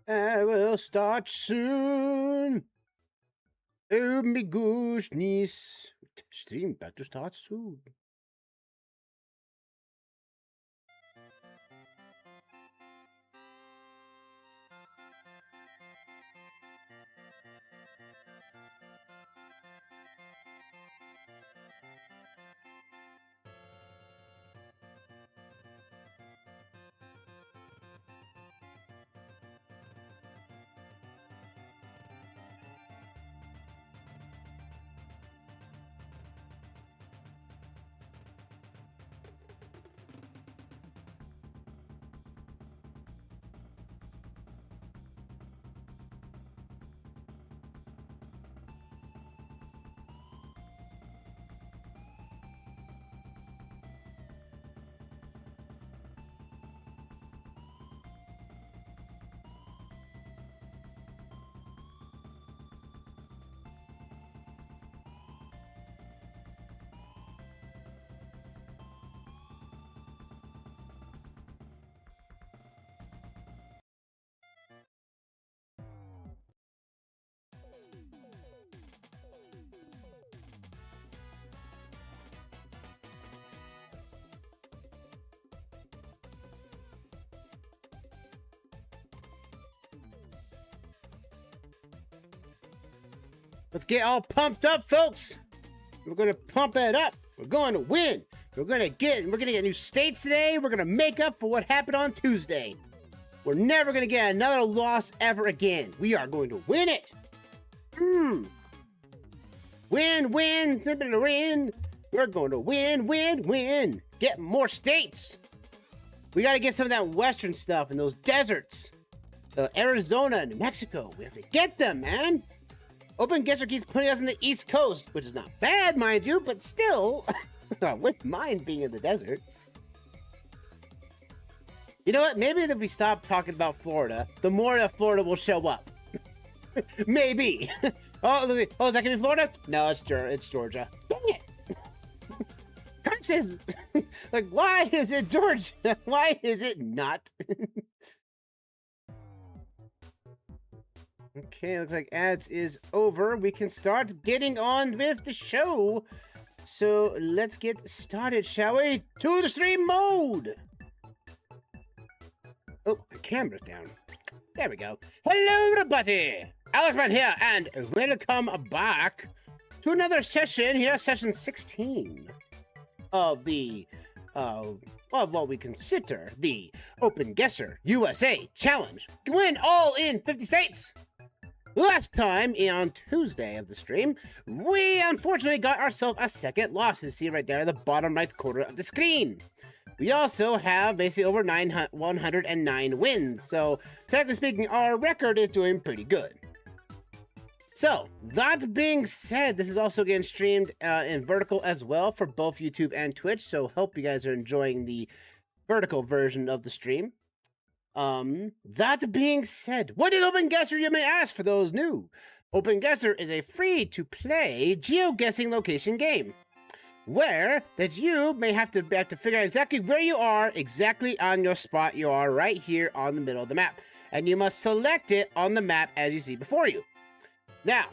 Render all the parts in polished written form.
I will start soon. Oh my goodness. Stream about to start soon. Let's get all pumped up, folks. We're gonna pump it up. We're going to win. We're gonna get new states today. We're gonna make up for what happened on Tuesday. We're never gonna get another loss ever again. We are going to win it. Win, simply win. We're going to win. Get more states. We gotta get some of that western stuff in those deserts. Arizona, New Mexico. We have to get them, man. OpenGuessr keeps putting us in the East Coast, which is not bad, mind you, but still, I wouldn't mind being in the desert. You know what? Maybe if we stop talking about Florida, the more that Florida will show up. Maybe. Oh, is that gonna be Florida? No, it's Georgia. Dang it! Curses! Like, why is it Georgia? Why is it not? Okay, looks like ads is over. We can start getting on with the show. So let's get started, shall we? To the stream mode! Oh, my camera's down. There we go. Hello, everybody! Alexman here, and welcome back to another session here, session 16 of the, of what we consider the OpenGuessr USA Challenge. Win all in 50 states! Last time, on Tuesday of the stream, we unfortunately got ourselves a second loss. You see right there in the bottom right corner of the screen. We also have basically over 109 wins, so technically speaking, our record is doing pretty good. So, that being said, this is also getting streamed in vertical as well for both YouTube and Twitch, so hope you guys are enjoying the vertical version of the stream. That being said, what is OpenGuessr, you may ask, for those new? OpenGuessr is a free-to-play geoguessing location game, where that you may have to figure out exactly where you are, exactly on your spot you are right here on the middle of the map, and you must select it on the map as you see before you. Now,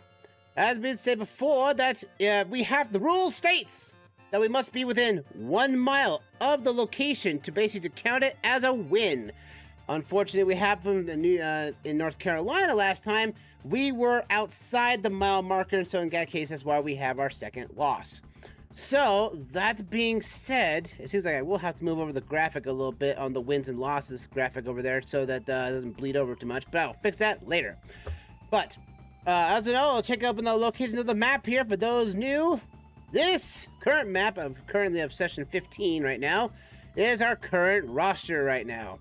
as we said before, that we have the rule states that we must be within 1 mile of the location to basically count it as a win. Unfortunately, we happened in North Carolina last time. We were outside the mile marker, so in that case, that's why we have our second loss. So, that being said, it seems like I will have to move over the graphic a little bit on the wins and losses graphic over there so that doesn't bleed over too much, but I'll fix that later. But, as you know, I'll check up on the locations of the map here for those new. This current map currently of session 15 right now is our current roster right now.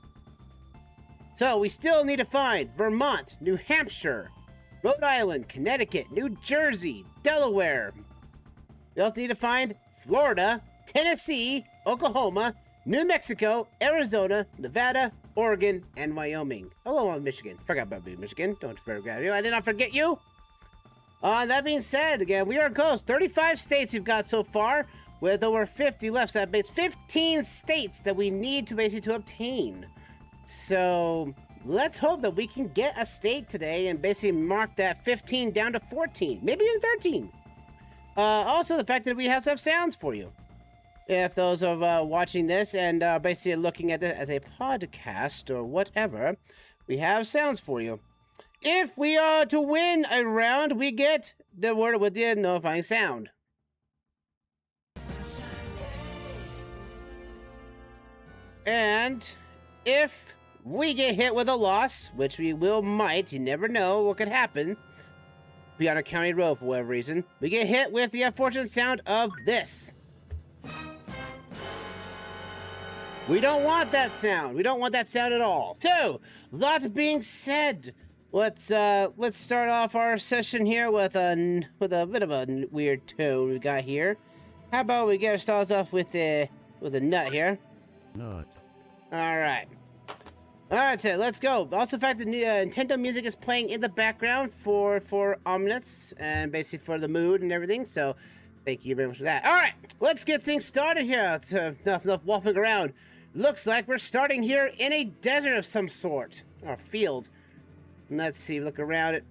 So, we still need to find Vermont, New Hampshire, Rhode Island, Connecticut, New Jersey, Delaware. We also need to find Florida, Tennessee, Oklahoma, New Mexico, Arizona, Nevada, Oregon, and Wyoming. Hello, Michigan. Forgot about Michigan. Don't forget you. I did not forget you. That being said, again, we are close. 35 states we've got so far, with over 50 left. So that makes 15 states that we need to basically obtain. So, let's hope that we can get a state today and basically mark that 15 down to 14, maybe even 13. Also, the fact that we have some sounds for you. If those of watching this and basically looking at it as a podcast or whatever, we have sounds for you. If we are to win a round, we get the word with the notifying sound. And if we get hit with a loss, which we might, you never know what could happen, be on a county road for whatever reason, we get hit with the unfortunate sound of this. We don't want that sound. We don't want that sound at all. So, that being said, let's start off our session here with a bit of a weird tone we got here. How about we get ourselves off with a nut here? Nut. All right. All right, so let's go. Also, the fact that Nintendo music is playing in the background for ominous and basically for the mood and everything. So, thank you very much for that. All right, let's get things started here. It's enough walking around. Looks like we're starting here in a desert of some sort, or field. And let's see, look around it.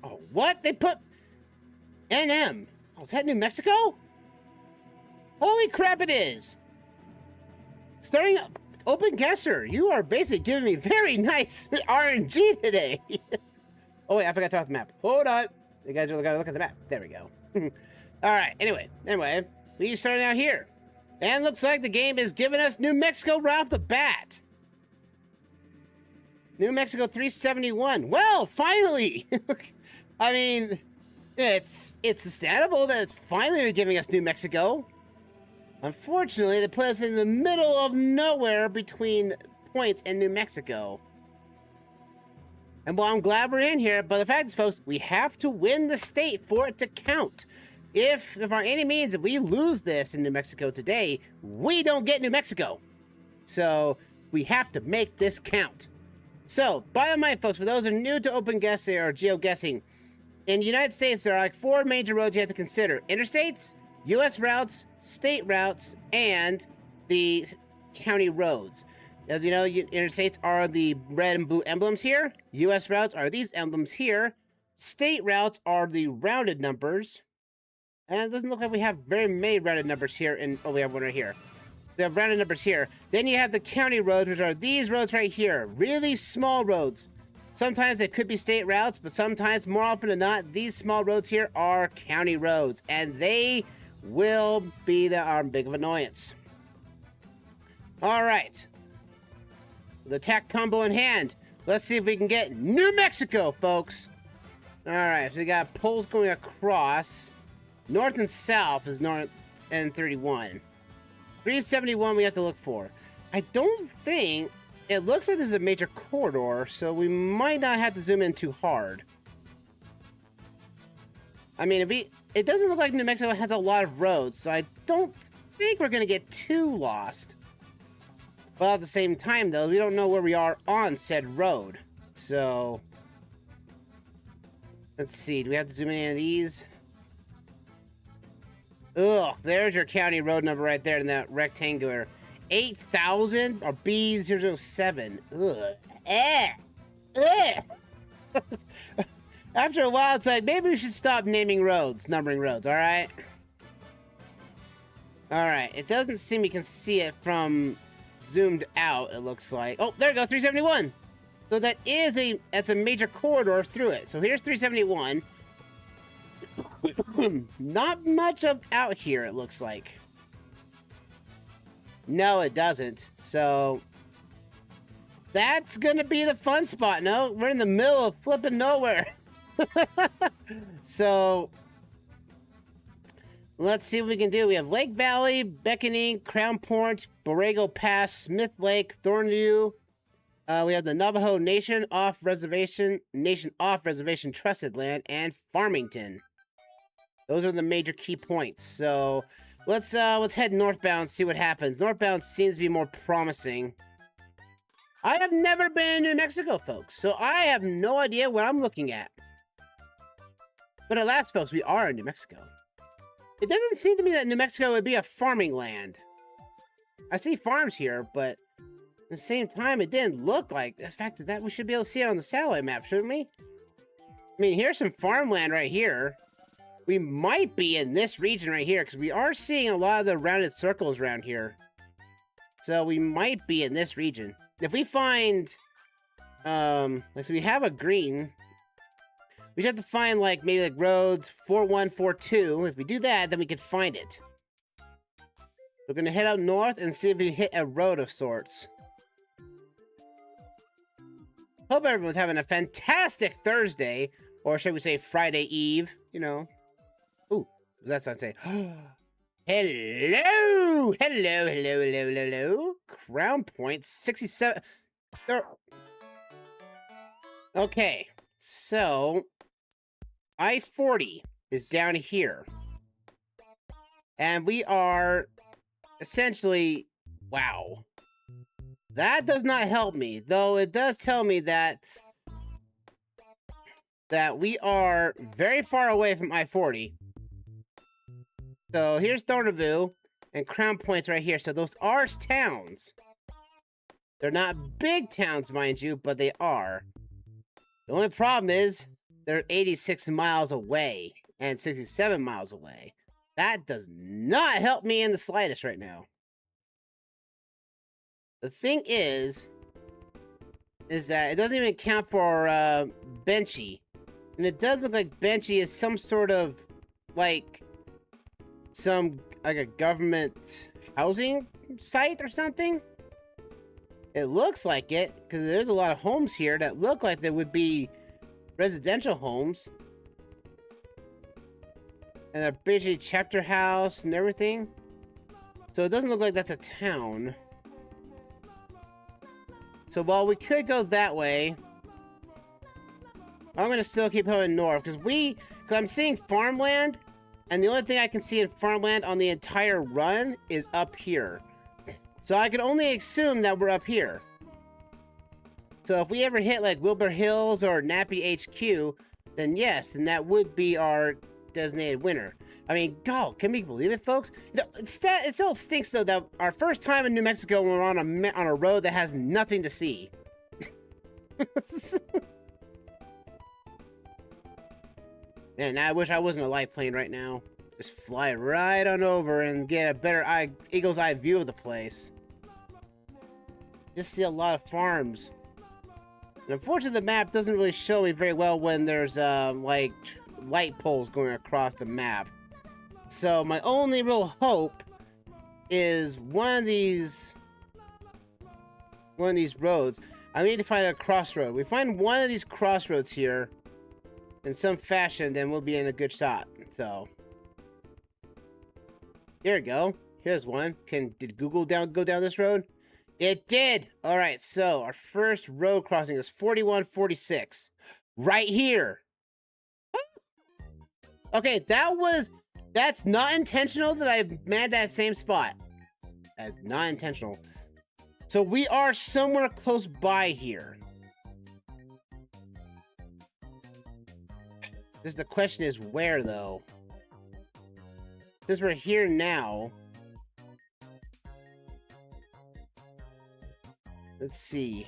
Oh, what? They put NM. Oh, is that New Mexico? Holy crap, it is. Starting OpenGuessr, you are basically giving me very nice RNG today. Oh, wait, I forgot to talk the map. Hold on. You guys really gotta look at the map. There we go. All right, anyway, we starting out here. And looks like the game is giving us New Mexico right off the bat. New Mexico 371. Well, finally. I mean, it's understandable that it's finally giving us New Mexico. Unfortunately, they put us in the middle of nowhere between points and New Mexico. And while I'm glad we're in here, but the fact is, folks, we have to win the state for it to count. If by any means, if we lose this in New Mexico today, we don't get New Mexico. So we have to make this count. So, bottom line, folks, for those who are new to OpenGuessr or GeoGuessing, in the United States, there are like 4 major roads you have to consider. Interstates, U.S. routes, state routes, and the county roads. As you know, interstates are the red and blue emblems here. U.S. routes are these emblems here. State routes are the rounded numbers. And it doesn't look like we have very many rounded numbers here. Oh, we have one right here. We have rounded numbers here. Then you have the county roads, which are these roads right here. Really small roads. Sometimes they could be state routes, but sometimes, more often than not, these small roads here are county roads. And they will be our big of annoyance. All right. With the attack combo in hand, let's see if we can get New Mexico, folks. All right, so we got poles going across. North and south is north and 31. 371 we have to look for. I don't think... It looks like this is a major corridor, so we might not have to zoom in too hard. I mean, it doesn't look like New Mexico has a lot of roads, so I don't think we're going to get too lost. But at the same time, though, we don't know where we are on said road. So... Let's see, do we have to zoom in any of these? Ugh, there's your county road number right there in that rectangular. 8,000 or B007. Ugh. After a while, it's like, maybe we should stop naming roads, numbering roads, alright? Alright, it doesn't seem we can see it zoomed out, it looks like. Oh, there we go, 371. So that's a major corridor through it. So here's 371. Not much out here, it looks like. No, it doesn't. So that's gonna be the fun spot. No, we're in the middle of flipping nowhere. So let's see what we can do. We have Lake Valley, Beckoning, Crown Point, Borrego Pass, Smith Lake, Thornview. We have the Navajo Nation off reservation trusted land, and Farmington. Those are the major key points. So let's head northbound, see what happens. Northbound seems to be more promising. I have never been to New Mexico, folks, so I have no idea what I'm looking at. But at last, folks, we are in New Mexico. It doesn't seem to me that New Mexico would be a farming land. I see farms here, but At the same time, it didn't look like the fact that we should be able to see it on the satellite map, shouldn't we? I mean, here's some farmland right here. We might be in this region right here because we are seeing a lot of the rounded circles around here. So we might be in this region. If we find, like, so we have a green. We should have to find, like, maybe, like, roads 4142. If we do that, then we can find it. We're gonna head up north and see if we hit a road of sorts. Hope everyone's having a fantastic Thursday, or should we say Friday Eve, you know. Ooh, what does that sound say? Hello! Hello! Crown Point, 67... Okay, so... I-40 is down here. And we are... essentially... Wow. That does not help me, though it does tell me that we are very far away from I-40. So here's Thorneville and Crown Point's right here. So those are towns. They're not big towns, mind you, but they are. The only problem is they're 86 miles away and 67 miles away. That does not help me in the slightest right now. The thing is that it doesn't even count for Benchy. And it does look like Benchy is some sort of, like a government housing site or something. It looks like it, because there's a lot of homes here that look like they would be residential homes. And they're basically chapter house and everything. So it doesn't look like that's a town. So while we could go that way, I'm gonna still keep going north because I'm seeing farmland, and the only thing I can see in farmland on the entire run is up here. So I can only assume that we're up here. So if we ever hit like Wilbur Hills or Nappy HQ, then yes, then that would be our designated winner. I mean, God, can we believe it, folks? You know, it still stinks though that our first time in New Mexico, we're on a road that has nothing to see. Man, I wish I wasn't a light plane right now. Just fly right on over and get a better eagle's eye view of the place. Just see a lot of farms. And unfortunately, the map doesn't really show me very well when there's like light poles going across the map. So my only real hope is one of these roads. I need to find a crossroad. We find one of these crossroads here in some fashion, then we'll be in a good shot. So here we go. Here's one. Did Google go down this road? It did. All right. So our first road crossing is 4146, right here. Okay, that's not intentional that I made that same spot. That's not intentional. So we are somewhere close by here. The question is where, though? Since we're here now. Let's see.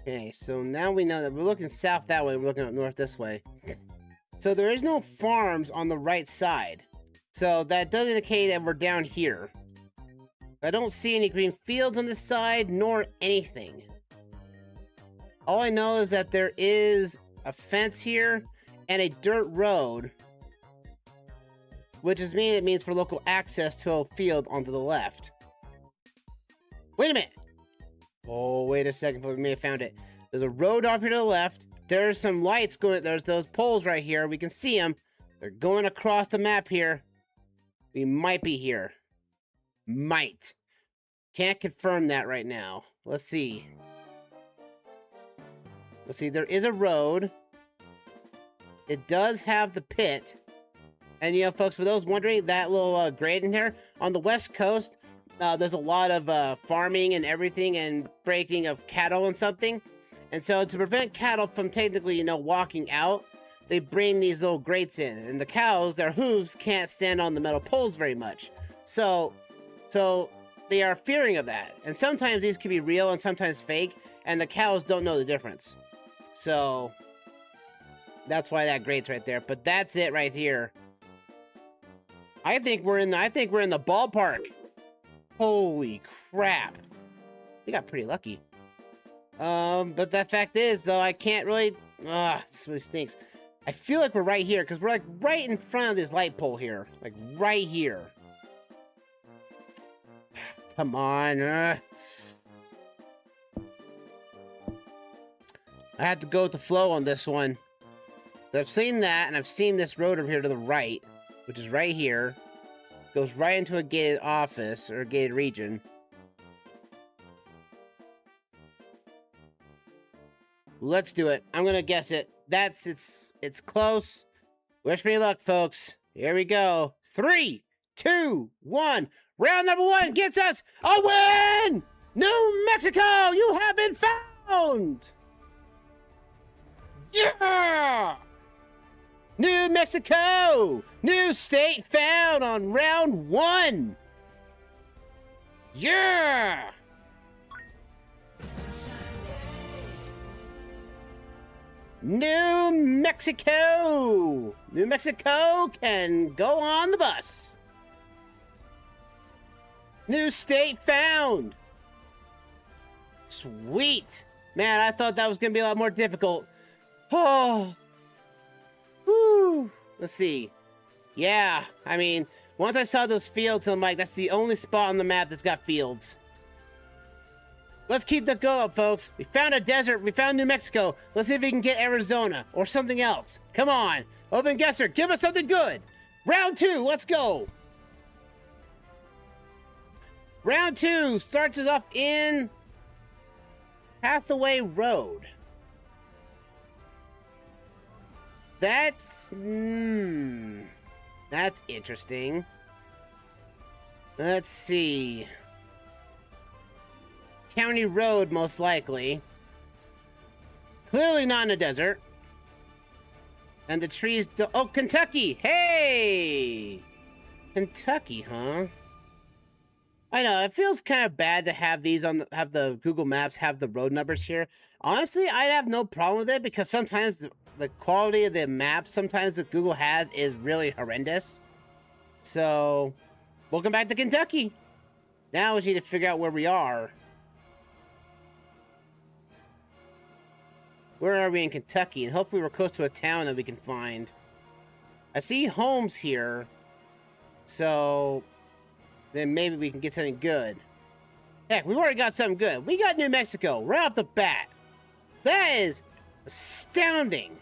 Okay, so now we know that we're looking south that way, we're looking up north this way. So there is no farms on the right side. So that does indicate that we're down here. I don't see any green fields on this side, nor anything. All I know is that there is a fence here and a dirt road, which means for local access to a field onto the left. Wait a minute. Oh, wait a second, we may have found it. There's a road off here to the left. There's some lights going. There's those poles right here. We can see them. They're going across the map here. We might be here. Might. Can't confirm that right now. Let's see. Let's see. There is a road. It does have the pit. And, you know, folks, for those wondering, that little grade in here, on the West Coast, there's a lot of farming and everything and breaking of cattle and something. And so to prevent cattle from technically, you know, walking out, they bring these little grates in. And the cows, their hooves can't stand on the metal poles very much. So So they are fearing of that. And sometimes these can be real and sometimes fake, and the cows don't know the difference. So that's why that grates right there. But that's it right here. I think we're in the ballpark. Holy crap. We got pretty lucky. But the fact is, though, I can't really... this really stinks. I feel like we're right here, because we're, like, right in front of this light pole here. Like, right here. Come on. I have to go with the flow on this one. I've seen that, and I've seen this road over here to the right, which is right here. Goes right into a gated office, or a gated region. Let's do it. I'm gonna guess it. It's close. Wish me luck, folks. Here we go. 3, 2, 1. Round number 1 gets us a win! New Mexico, you have been found! Yeah! New Mexico! New state found on round 1! Yeah! New Mexico! New Mexico can go on the bus. New state found. Sweet. Man, I thought that was going to be a lot more difficult. Oh. Woo. Let's see. Yeah, I mean, once I saw those fields, I'm like, that's the only spot on the map that's got fields. Let's keep the go up, folks. We found a desert. We found New Mexico. Let's see if we can get Arizona or something else. Come on. OpenGuessr, give us something good. Round 2, let's go. Round 2 starts us off in Hathaway Road. That's interesting. Let's see. County Road, most likely. Clearly not in a desert. And the trees do— oh, Kentucky! Hey! Kentucky, huh? I know, it feels kind of bad to have these on have the Google Maps have the road numbers here. Honestly, I have no problem with it because sometimes the quality of the maps sometimes that Google has is really horrendous. So, welcome back to Kentucky. Now we need to figure out where we are. Where are we in Kentucky? And hopefully we're close to a town that we can find. I see homes here. So then maybe we can get something good. Heck, we've already got something good. We got New Mexico right off the bat. That is astounding.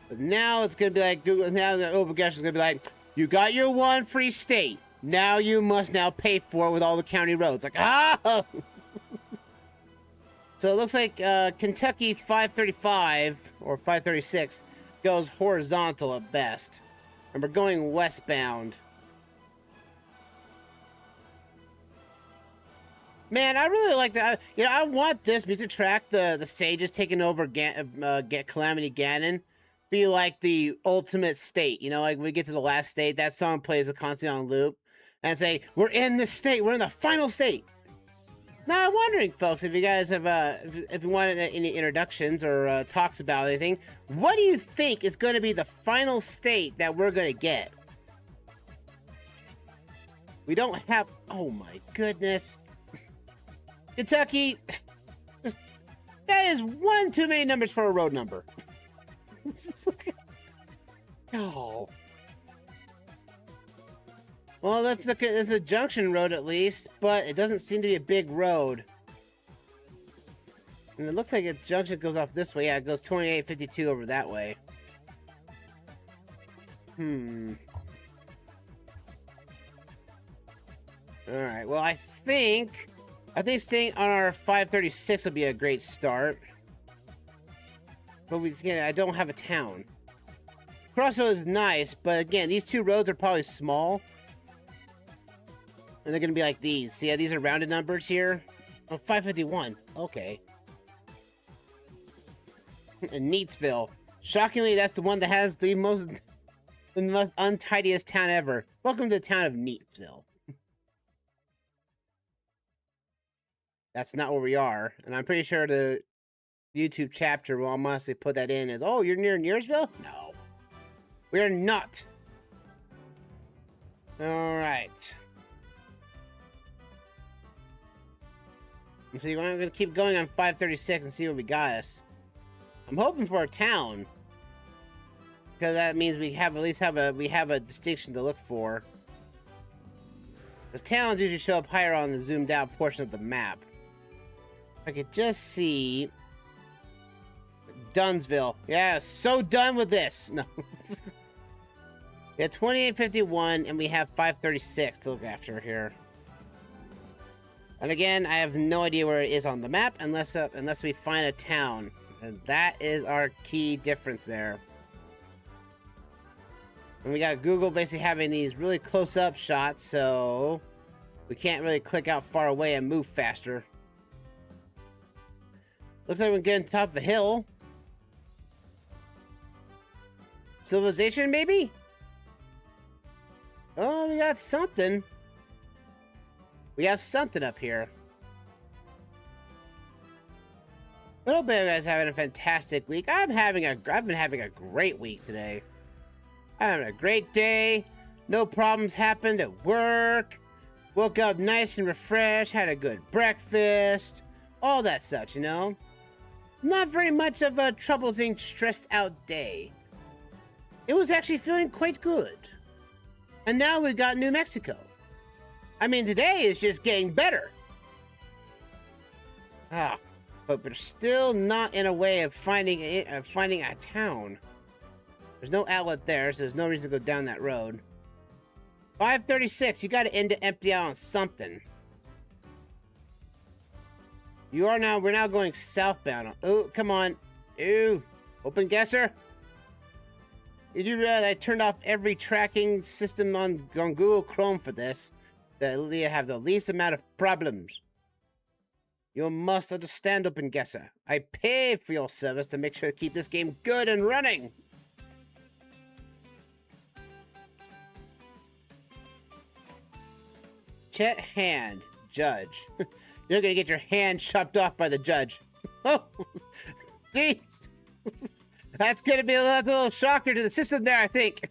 But now it's going to be like Google. Now the OpenGuessr is going to be like, you got your one free state. Now you must now pay for it with all the county roads. Like, ah! So it looks like Kentucky 535 or 536 goes horizontal at best. And we're going westbound. Man, I really like that. You know, I want this music track, the Sages taking over Calamity Ganon, be like the ultimate state. You know, like we get to the last state, that song plays constantly on loop. And say, we're in this state, we're in the final state. Now, I'm wondering, folks, if you guys have, if you wanted any introductions or talks about anything, what do you think is going to be the final state that we're going to get? We don't have... oh, my goodness. Kentucky, that is one too many numbers for a road number. Oh. Well, that's a junction road at least, but it doesn't seem to be a big road. And it looks like a junction goes off this way. Yeah, it goes 2852 over that way. Alright, well, I think staying on our 536 will be a great start. But again, I don't have a town. Crossroads is nice, but again, these two roads are probably small. And they're going to be like these. See how these are rounded numbers here? Oh, 551. Okay. And Neatsville. Shockingly, that's the one that has the most... The most untidiest town ever. Welcome to the town of Neatville. That's not where we are. And I'm pretty sure the YouTube chapter will honestly put that in as, oh, you're near Nearsville? No. We are not. Alright. So I'm going to keep going on 536 and see what we got us. I'm hoping for a town. Because that means we have at least have a distinction to look for. The towns usually show up higher on the zoomed out portion of the map. I could just see Dunsville. Yeah, so done with this. No. We have 2851 and we have 536 to look after here. And again, I have no idea where it is on the map unless we find a town. And that is our key difference there. And we got Google basically having these really close-up shots, so we can't really click out far away and move faster. Looks like we're getting to the top of a hill. Civilization, maybe? Oh, we got something. We have something up here. I hope you guys are having a fantastic week. I've been having a great week today. I'm having a great day. No problems happened at work. Woke up nice and refreshed. Had a good breakfast. All that such, you know. Not very much of a troublesome, stressed out day. It was actually feeling quite good. And now we've got New Mexico. I mean, today is just getting better. But we're still not in a way of finding a town. There's no outlet there, so there's no reason to go down that road. 536, you got to end to empty out on something. We're now going southbound. Oh, come on. Ooh, OpenGuessr. Did you realize I turned off every tracking system on Google Chrome for this? That you have the least amount of problems. You must understand, OpenGuessr. I pay for your service to make sure to keep this game good and running. Chet Hand, judge. You're gonna get your hand chopped off by the judge. Oh, jeez. That's gonna be a little shocker to the system there, I think.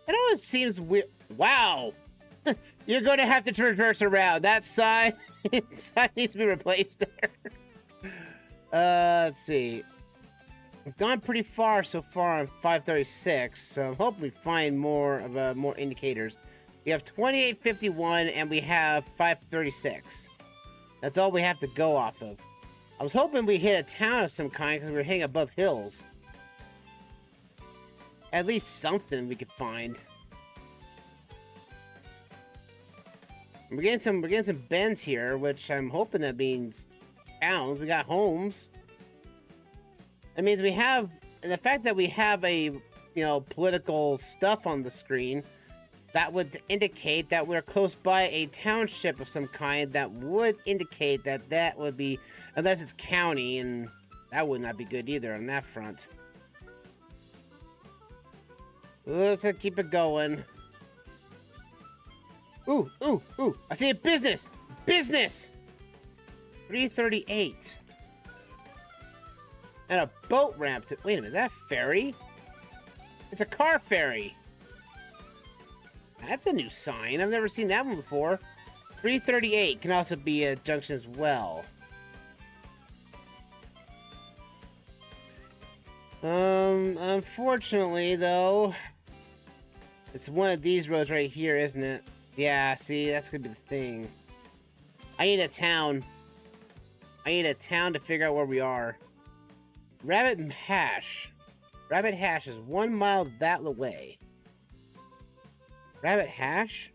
It always seems weird. Wow. You're gonna have to traverse around. That sign, sign needs to be replaced there. Let's see. We've gone pretty far so far on 536, so I'm hoping we find more indicators. We have 2851 and we have 536. That's all we have to go off of. I was hoping we hit a town of some kind because we were hanging above hills. At least something we could find. We're getting some bends here, which I'm hoping that means towns. We got homes. That means we have, and the fact that we have a, political stuff on the screen, that would indicate that we're close by a township of some kind. That would indicate that would be, unless it's county, and that would not be good either on that front. Let's keep it going. Ooh, ooh, ooh. I see a business. Business! 338. And a boat ramp to... Wait a minute, is that a ferry? It's a car ferry. That's a new sign. I've never seen that one before. 338 can also be a junction as well. Unfortunately, though... It's one of these roads right here, isn't it? Yeah, see, that's gonna be the thing. I need a town. I need a town to figure out where we are. Rabbit Hash. Rabbit Hash is 1 mile that way. Rabbit Hash?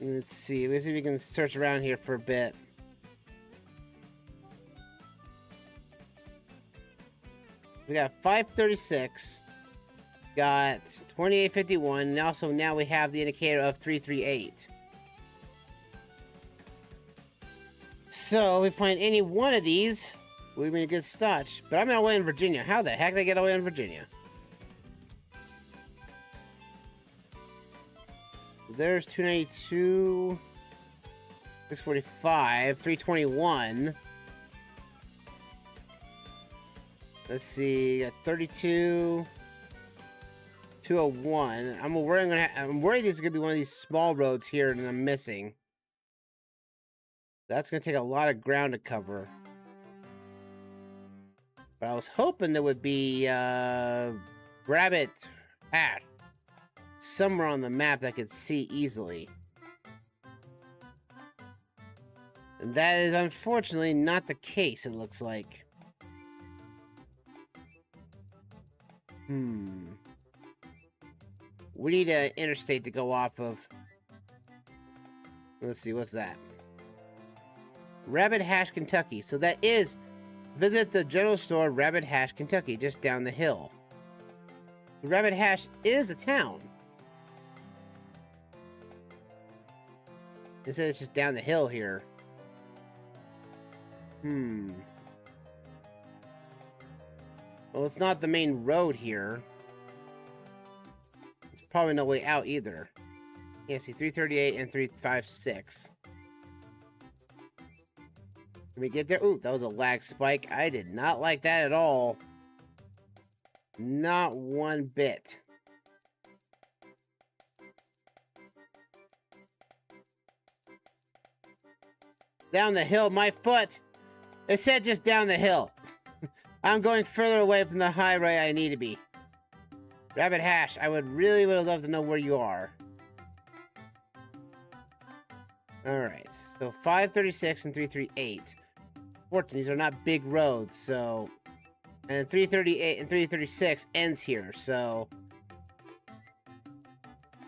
Let's see if we can search around here for a bit. We got 536. Got 2851. And also now we have the indicator of 338. So we find any one of these, would be a good start. But I'm away in Virginia. How the heck did I get away in Virginia? There's 292, 645, 321. Let's see, got 32, 201. I'm worried this is gonna be one of these small roads here that I'm missing. That's gonna take a lot of ground to cover. But I was hoping there would be Rabbit Hat somewhere on the map that I could see easily. And that is unfortunately not the case, it looks like. We need an interstate to go off of. Let's see, what's that? Rabbit Hash, Kentucky. So that is, visit the general store, Rabbit Hash, Kentucky, just down the hill. The Rabbit Hash is the town. It says it's just down the hill here. Well, it's not the main road here. There's probably no way out either. Yeah, see, 338 and 356. Can we get there? Ooh, that was a lag spike. I did not like that at all. Not one bit. Down the hill, my foot! It said just down the hill. I'm going further away from the highway I need to be. Rabbit Hash, I would have loved to know where you are. Alright, so 536 and 338. Fortunately, these are not big roads, so... And 338 and 336 ends here, so...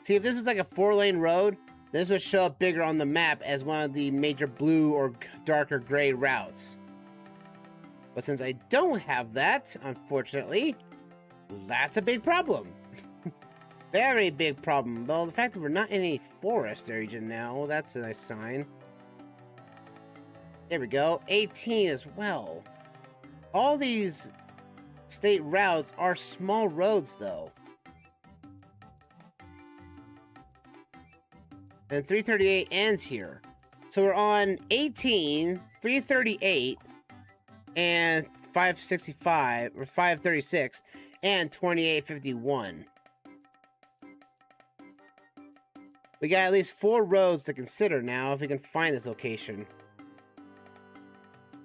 See, if this was like a 4-lane road, this would show up bigger on the map as one of the major blue or darker gray routes. But since I don't have that, unfortunately, that's a big problem. Very big problem. Well, the fact that we're not in a forest region now, that's a nice sign. There we go. 18 as well. All these state routes are small roads, though. And 338 ends here. So we're on 18, 338, and 565, or 536, and 2851. We got at least 4 roads to consider now if we can find this location.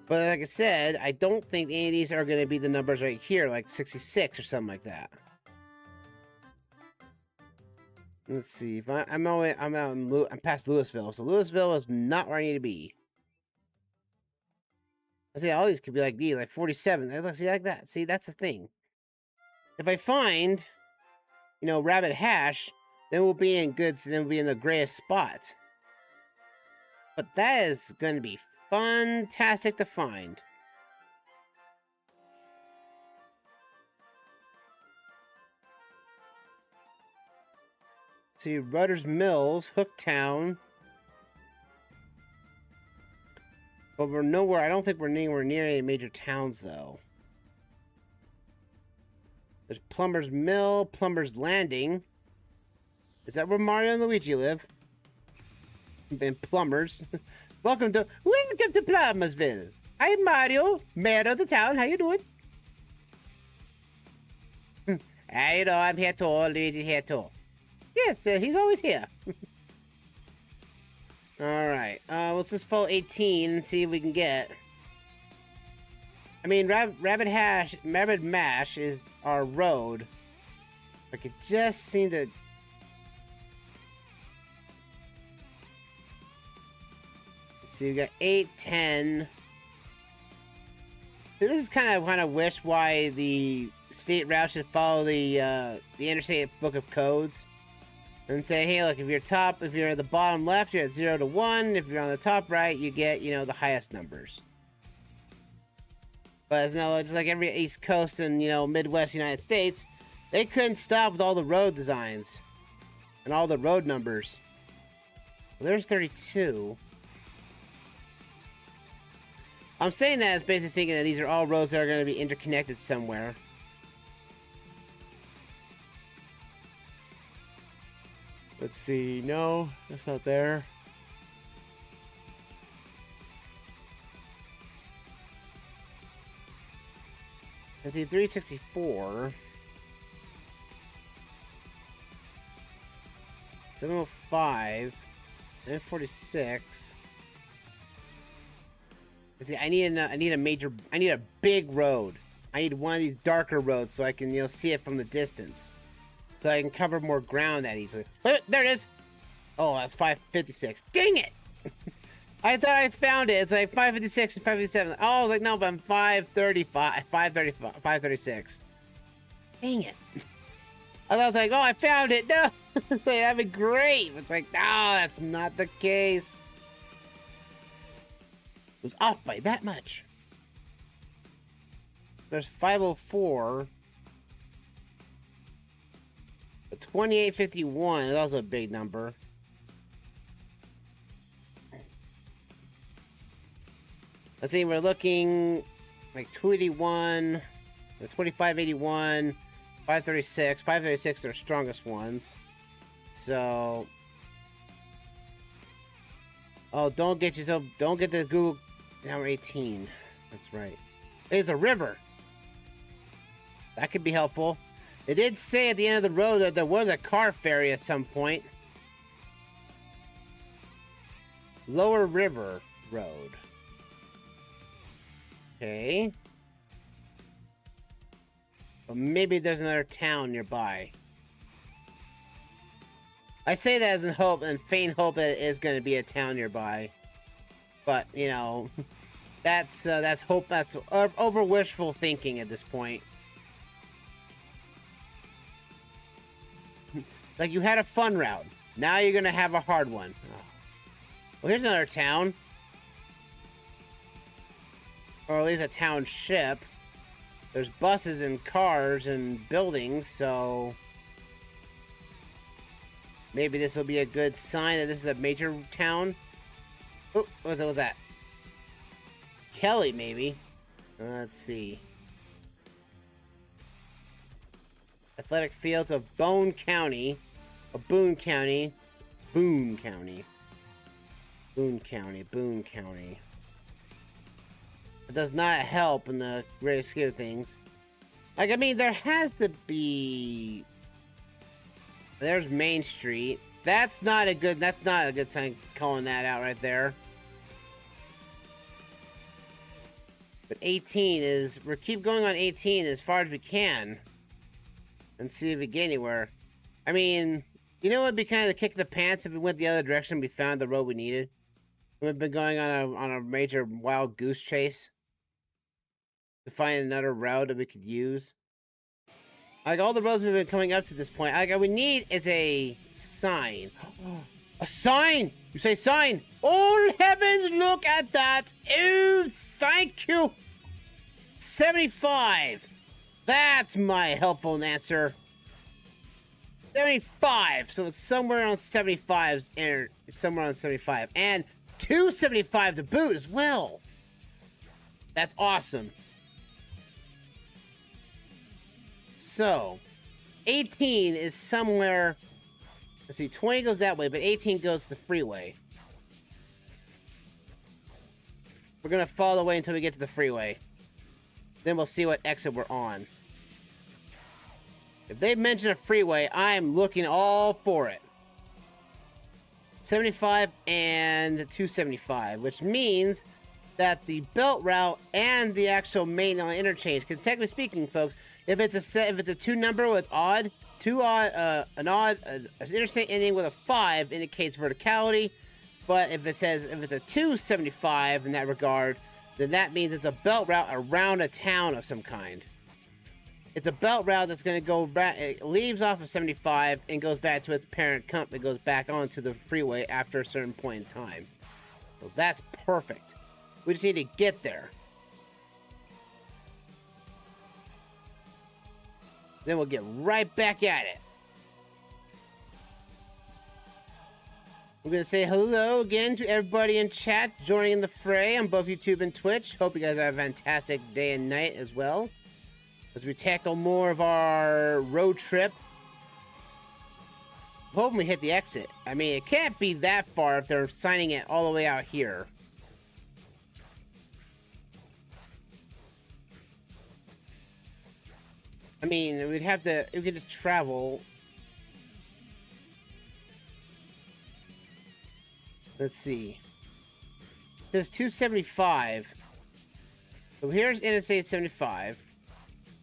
But like I said, I don't think any of these are going to be the numbers right here, like 66 or something like that. Let's see. If I'm past Louisville, so Louisville is not where I need to be. I say all these could be like these, like 47. See, like that. See, that's the thing. If I find, Rabbit Hash, then we'll be in good. Then we'll be in the grayest spot. But that is going to be fantastic to find. See, Rutter's Mills, Hooktown. But we're nowhere. I don't think we're anywhere near any major towns, though. There's Plumber's Mill, Plumber's Landing. Is that where Mario and Luigi live? And Plumbers. Welcome to Plumbersville. I'm Mario, mayor of the town. How you doing? I'm here too. Luigi's here too. Yes, he's always here. Alright, let's just follow 18 and see if we can get... I mean, Rabbit Mash is our road. I could just seem to... Let's see, we got 8, 10... This is kind of wish why the state route should follow the interstate book of codes. And say, hey, look, if you're at the bottom left, you're at 0 to 1. If you're on the top right, you get, the highest numbers. But as just like every East Coast and, Midwest United States, they couldn't stop with all the road designs and all the road numbers. Well, there's 32. I'm saying that as basically thinking that these are all roads that are going to be interconnected somewhere. Let's see. No, that's not there. Let's see, 364. 705. 946. Let's see, I need a big road. I need one of these darker roads so I can, you know, see it from the distance. So I can cover more ground that easily. Oh, there it is. Oh, that's 556. Dang it! I thought I found it. It's like 556 and 557. Oh, I was like, no, but I'm 535, 536. Dang it. I was like, oh, I found it. No. It's like, that'd be great. It's like, no, that's not the case. It was off by that much. There's 504. But 2851 is also a big number. Let's see, we're looking like 281, 2581, 536. 536 are the strongest ones. So, oh, don't get the Google number 18. That's right. It's a river. That could be helpful. It did say at the end of the road that there was a car ferry at some point. Lower River Road. Okay. But maybe there's another town nearby. I say that as in hope and faint hope that it is going to be a town nearby. But, you know, that's hope. That's over wishful thinking at this point. Like, you had a fun route. Now you're going to have a hard one. Oh. Well, here's another town. Or at least a township. There's buses and cars and buildings, so maybe this will be a good sign that this is a major town. Oh, what was that? Kelly, maybe. Let's see. Athletic fields of Boone County. Boone County. Boone County. Boone County. Boone County. It does not help in the great scheme of things. Like, I mean, there has to be... There's Main Street. That's not a good sign calling that out right there. But 18 is... We'll keep going on 18 as far as we can. And see if we get anywhere. I mean, you know what would be kind of the kick in the pants if we went the other direction and we found the road we needed? We've been going on a major wild goose chase to find another route that we could use. Like, all the roads we've been coming up to this point, like, all we need is a sign. A sign! You say sign! Oh, heavens, look at that! Oh, thank you! 75! That's my helpful answer. 75! So it's somewhere on 75's, it's somewhere on 75. And 275 to boot as well. That's awesome. So, 18 is somewhere... Let's see, 20 goes that way, but 18 goes to the freeway. We're gonna follow the way until we get to the freeway. Then we'll see what exit we're on. If they mention a freeway, I'm looking all for it. 75 and 275, which means that the belt route and the actual main line interchange, because technically speaking, folks, if it's a two number with an interstate ending with a 5 indicates verticality, but if it's a 275 in that regard, then that means it's a belt route around a town of some kind. It's a belt route that's going to go back. It leaves off of 75 and goes back to its parent company. It goes back onto the freeway after a certain point in time. So that's perfect. We just need to get there. Then we'll get right back at it. I'm going to say hello again to everybody in chat joining in the fray on both YouTube and Twitch. Hope you guys have a fantastic day and night as well, as we tackle more of our road trip. Hoping we hit the exit. I mean, it can't be that far if they're signing it all the way out here. I mean, we could just travel. Let's see. It says 275. So here's Interstate 75.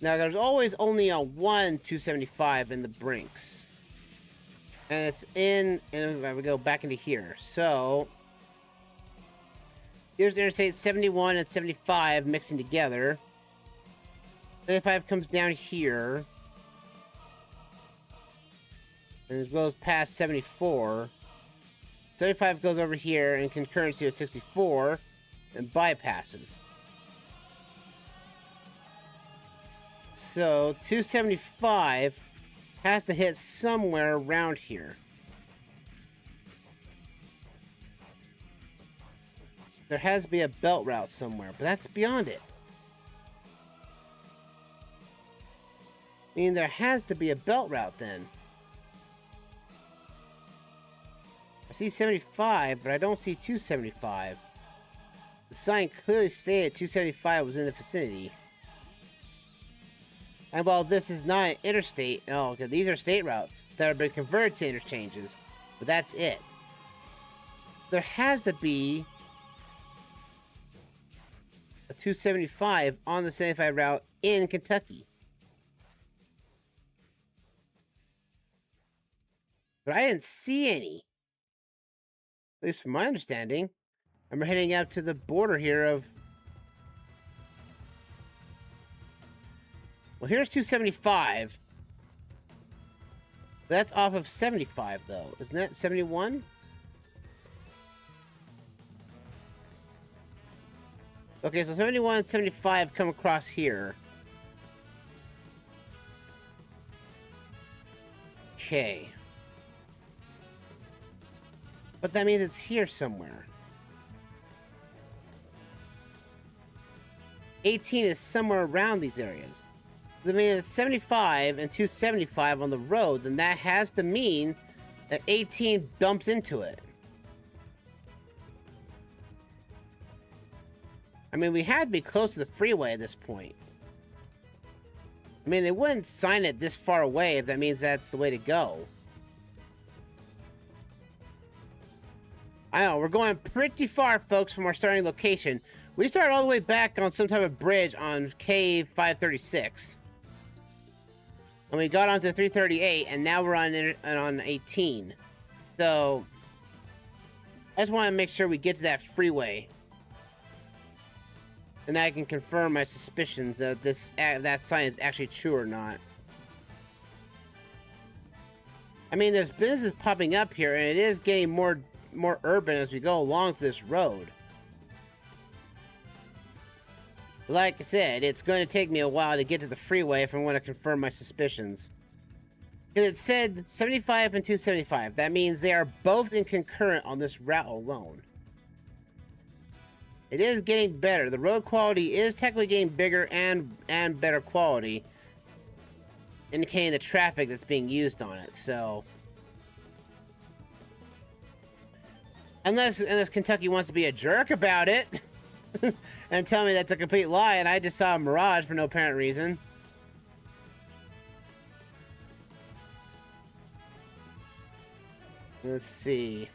Now, there's always only a 275 in the Brinks. And it's in, and I would go back into here. So, here's Interstate 71 and 75 mixing together. 75 comes down here. And it goes past 74. 75 goes over here in concurrency with 64 and bypasses. So 275 has to hit somewhere around here. There has to be a belt route somewhere, but that's beyond it. I mean, there has to be a belt route then. I see 75, but I don't see 275. The sign clearly stated 275 was in the vicinity. And while this is not an interstate, no, okay, these are state routes that have been converted to interchanges, but that's it. There has to be a 275 on the 75 route in Kentucky. But I didn't see any. At least from my understanding. And we're heading out to the border here of... Well, here's 275. That's off of 75, though. Isn't that 71? Okay, so 71 and 75 come across here. Okay. But that means it's here somewhere. 18 is somewhere around these areas. I mean, if it's 75 and 275 on the road, then that has to mean that 18 dumps into it. I mean, we had to be close to the freeway at this point. I mean, they wouldn't sign it this far away if that means that's the way to go. I know, we're going pretty far, folks, from our starting location. We started all the way back on some type of bridge on K536. And we got onto 338, and now we're on 18. So, I just want to make sure we get to that freeway. And I can confirm my suspicions that that sign is actually true or not. I mean, there's businesses popping up here, and it is getting more urban as we go along this road. Like I said, it's going to take me a while to get to the freeway if I want to confirm my suspicions. Because it said 75 and 275. That means they are both in concurrent on this route alone. It is getting better. The road quality is technically getting bigger and better quality, indicating the traffic that's being used on it. So, unless Kentucky wants to be a jerk about it and tell me that's a complete lie and I just saw a mirage for no apparent reason. Let's see.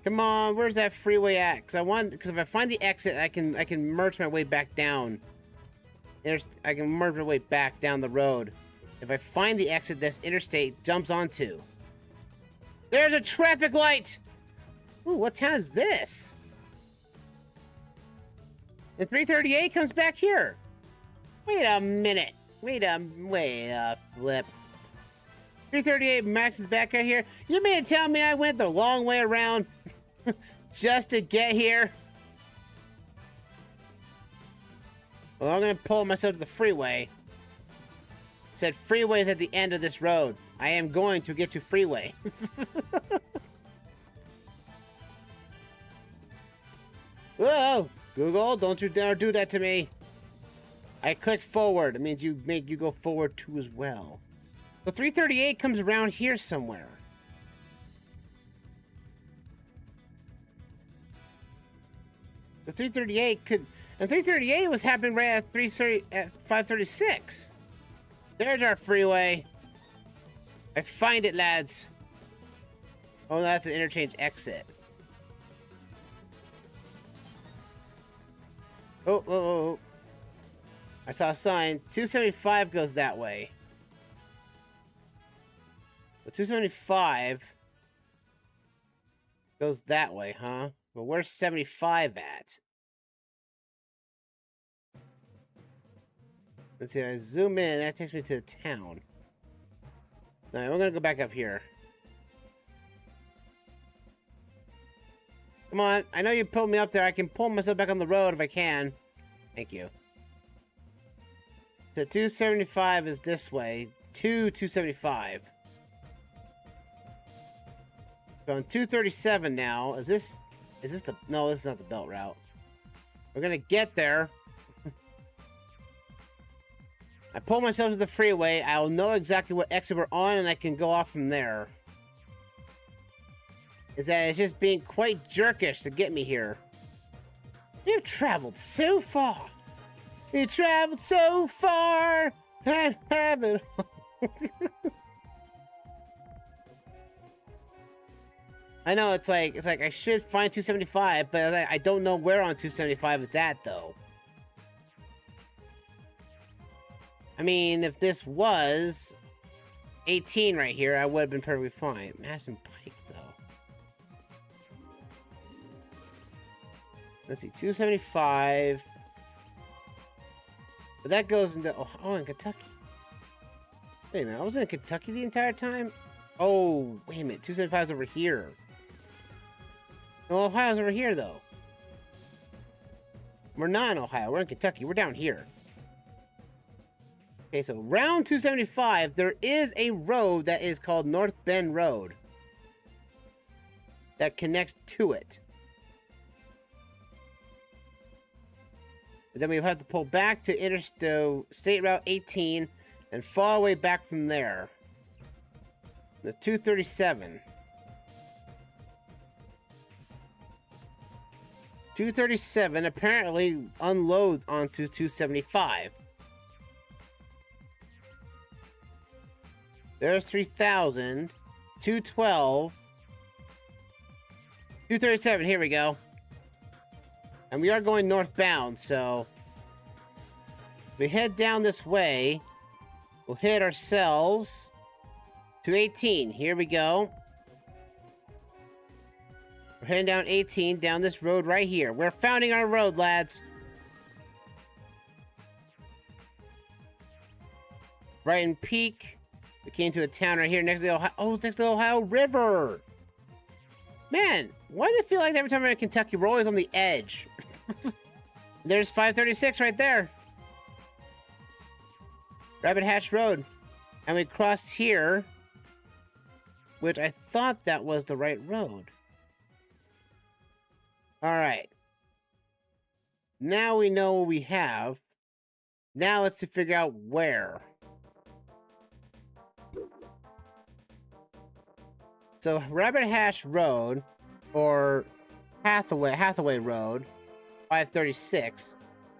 Come on, where's that freeway at? Because if I find the exit, I can merge my way back down. I can merge my way back down the road. If I find the exit this interstate jumps onto. There's a traffic light! Ooh, what town is this? The 338 comes back here. Wait a minute. Wait a flip. 338 Max is back right here. You mean to tell me I went the long way around just to get here? Well, I'm gonna pull myself to the freeway. said freeway is at the end of this road. I am going to get to freeway. Whoa! Google, don't you dare do that to me. I clicked forward. It means you go forward too as well. So 338 comes around here somewhere. The 338 could... And 338 was happening right at 536. There's our freeway. I find it, lads. Oh, that's an interchange exit. Oh. I saw a sign. 275 goes that way. The 275 goes that way, huh? Well, where's 75 at? Let's see, I zoom in. That takes me to the town. Alright, we're gonna go back up here. Come on. I know you pulled me up there. I can pull myself back on the road if I can. Thank you. The 275 is this way. 275. So on 237 now. Is this the... No, this is not the belt route. We're gonna get there. I pull myself to the freeway. I'll know exactly what exit we're on, and I can go off from there. Is that it's just being quite jerkish to get me here. You've traveled so far. You traveled so far and have it all. I know it's like I should find 275, but I don't know where on 275 it's at though. I mean, if this was 18 right here, I would have been perfectly fine. Madison Pike, though. Let's see, 275. But that goes into... Oh, in Kentucky. Wait a minute, I was in Kentucky the entire time? Oh, wait a minute, 275 is over here. No, Ohio's over here, though. We're not in Ohio, we're in Kentucky. We're down here. Okay, so round 275, there is a road that is called North Bend Road that connects to it. But then we have to pull back to State Route 18 and fall away back from there. The 237. 237 apparently unloads onto 275. There's 3,000, 212, 237, here we go. And we are going northbound, so we head down this way. We'll hit ourselves to 18. Here we go. We're heading down 18, down this road right here. We're founding our road, lads. Brighton Peak. We came to a town right here next to the Ohio... Oh, it's next to the Ohio River. Man, why does it feel like every time we're in Kentucky, we're always on the edge? There's 536 right there. Rabbit Hatch Road. And we crossed here, which I thought that was the right road. All right. Now we know what we have. Now it's to figure out where. So Rabbit Hatch Road, or Hathaway Road, 536,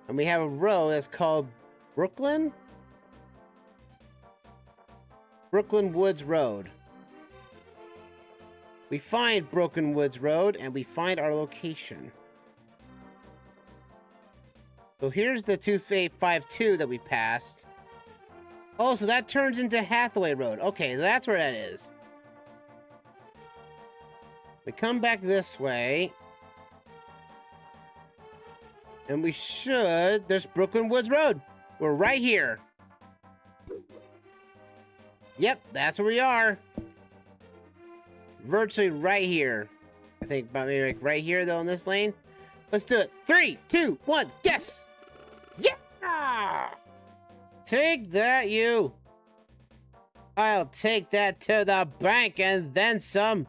and we have a road that's called Brooklyn Woods Road. We find Broken Woods Road, and we find our location. So here's the 2852 that we passed. Oh, so that turns into Hathaway Road. Okay, that's where that is. We come back this way. And we should... There's Brooklyn Woods Road. We're right here. Yep, that's where we are. Virtually right here. I think about maybe like right here, though, in this lane. Let's do it. 3, 2, 1, guess! Yeah! Take that, you! I'll take that to the bank and then some.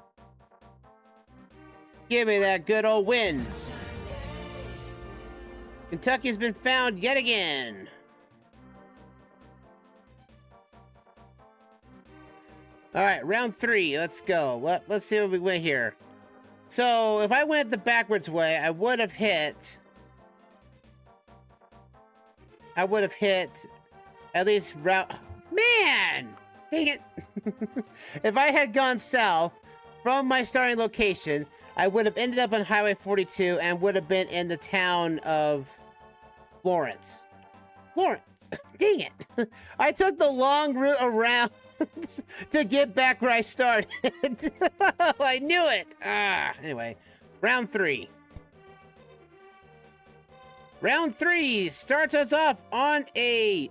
Give me that good old win. Kentucky's been found yet again. All right, round 3. Let's go. Let's see what we went here. So if I went the backwards way, I would have hit at least route. Man, dang it! If I had gone south from my starting location, I would have ended up on Highway 42 and would have been in the town of Florence. Dang it! I took the long route around to get back where I started. I knew it. Anyway, round 3. Round 3 starts us off on a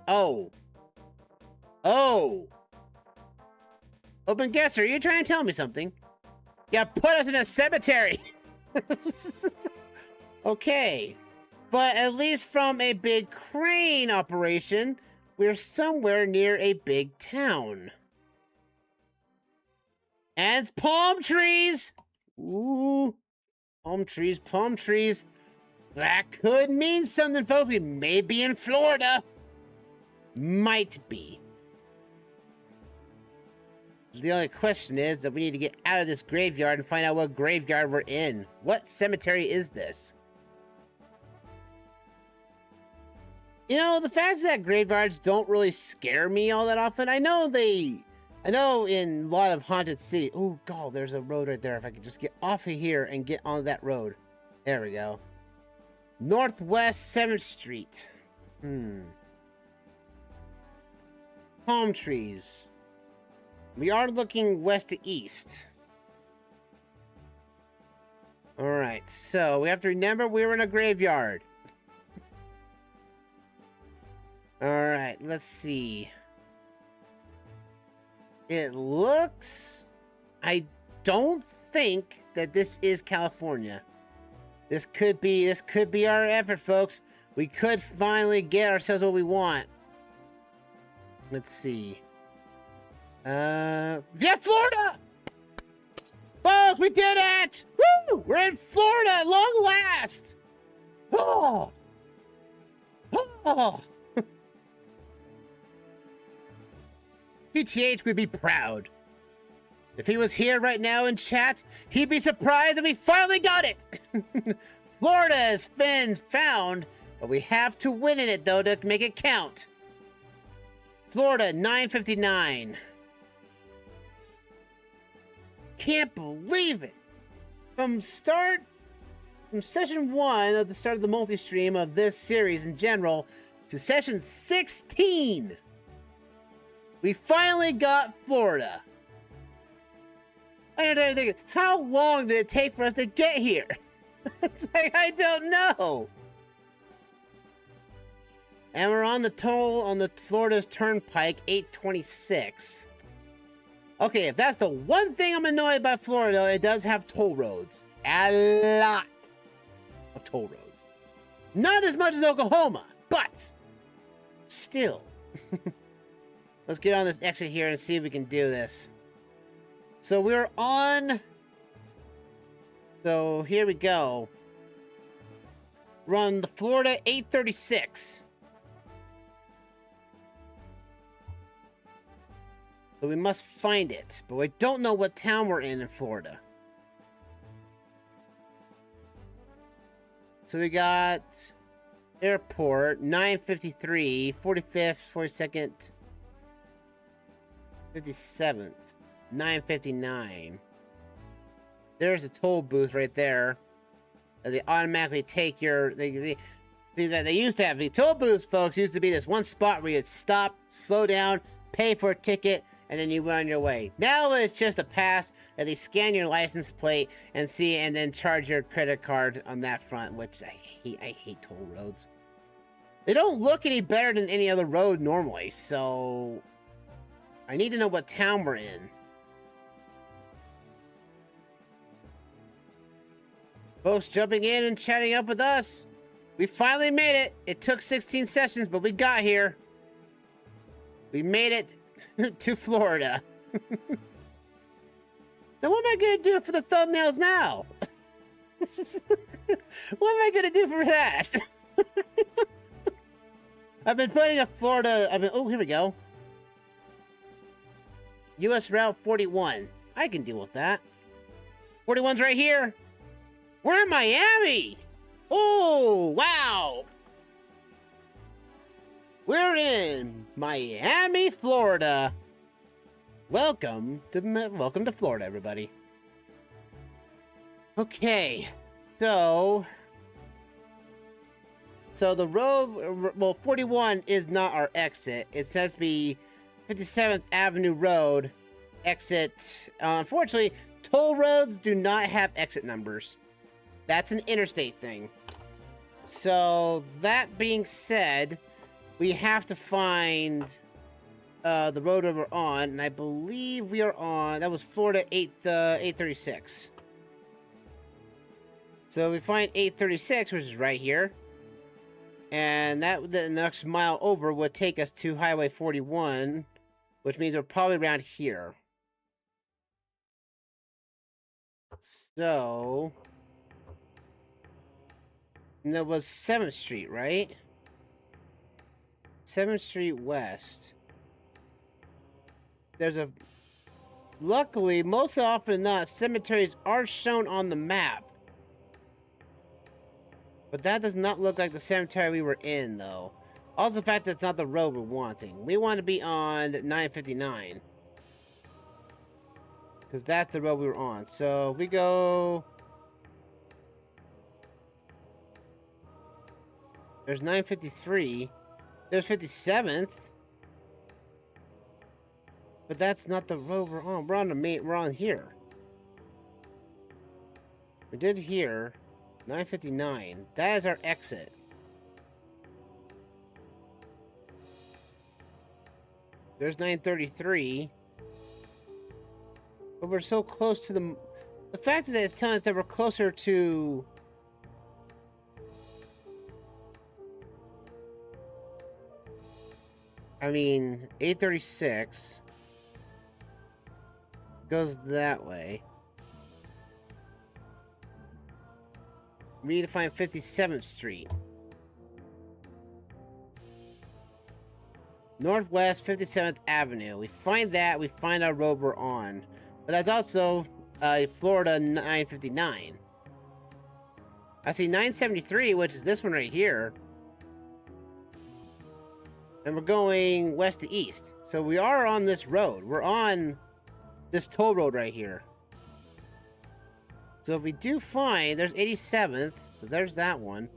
OpenGuessr, are you trying to tell me something? Yeah, put us in a cemetery. Okay. But at least from a big crane operation, we're somewhere near a big town. And it's palm trees. Ooh. Palm trees. That could mean something, folks. We may be in Florida. Might be. The only question is that we need to get out of this graveyard and find out what graveyard we're in. What cemetery is this? You know, the fact that graveyards don't really scare me all that often. I know in a lot of haunted cities. Oh, God, there's a road right there. If I could just get off of here and get on that road. There we go. Northwest 7th Street. Palm trees. We are looking west to east. Alright, so we have to remember we were in a graveyard. Alright, let's see. It looks... I don't think that this is California. This could be our effort, folks. We could finally get ourselves what we want. Let's see. Yeah, Florida! Folks, we did it! Woo! We're in Florida at long last! Oh! PTH would be proud. If he was here right now in chat, he'd be surprised that we finally got it! Florida has been found, but we have to win in it, though, to make it count. Florida, 959. Can't believe it. From session 1 of the start of the multi-stream of this series in general to session 16, we finally got Florida. I know, thinking, how long did it take for us to get here? It's like, I don't know. And we're on the Florida's Turnpike, 826. Okay, if that's the one thing I'm annoyed by Florida, it does have toll roads. A lot of toll roads. Not as much as Oklahoma, but still. Let's get on this exit here and see if we can do this. So we're on... So here we go. We're on the Florida 836. So we must find it, but we don't know what town we're in Florida. So we got airport, 953, 45th, 42nd, 57th, 959. There's a toll booth right there. They automatically take your... They used to have the toll booths, folks. Used to be this one spot where you'd stop, slow down, pay for a ticket, and then you went on your way. Now it's just a pass, and they scan your license plate and see, and then charge your credit card on that front, which I hate toll roads. They don't look any better than any other road normally, so I need to know what town we're in. Folks jumping in and chatting up with us. We finally made it. It took 16 sessions, but we got here. We made it to Florida. Then what am I gonna do for the thumbnails now? What am I gonna do for that? I've been putting a Florida. Oh, here we go. US Route 41. I can deal with that. 41's right here. We're in Miami. Oh, wow. We're in Miami, Florida. Welcome to Florida, everybody. Okay, so the road, well, 41 is not our exit. It says to be 57th Avenue Road exit. Unfortunately, toll roads do not have exit numbers. That's an interstate thing. So that being said, we have to find the road that we're on, and I believe we are on, that was Florida 836. So we find 836, which is right here. And that, the next mile over, would take us to Highway 41, which means we're probably around here. So, and that was 7th Street, right? 7th Street West. There's a... Luckily, most often than not, cemeteries are shown on the map. But that does not look like the cemetery we were in, though. Also, the fact that it's not the road we're wanting. We want to be on 959. Because that's the road we were on. So, if we go... There's 953. There's 57th. But that's not the road we're on. We're on the main. We're on here. We did here. 959. That is our exit. There's 933. But we're so close to the... The fact that it's telling us that we're closer to... I mean, 836 goes that way. We need to find 57th Street. Northwest 57th Avenue. We find that, we find our road we're on. But that's also Florida 959. I see 973, which is this one right here. And we're going west to east. So we are on this road. We're on this toll road right here. So if we do find, there's 87th. So there's that one.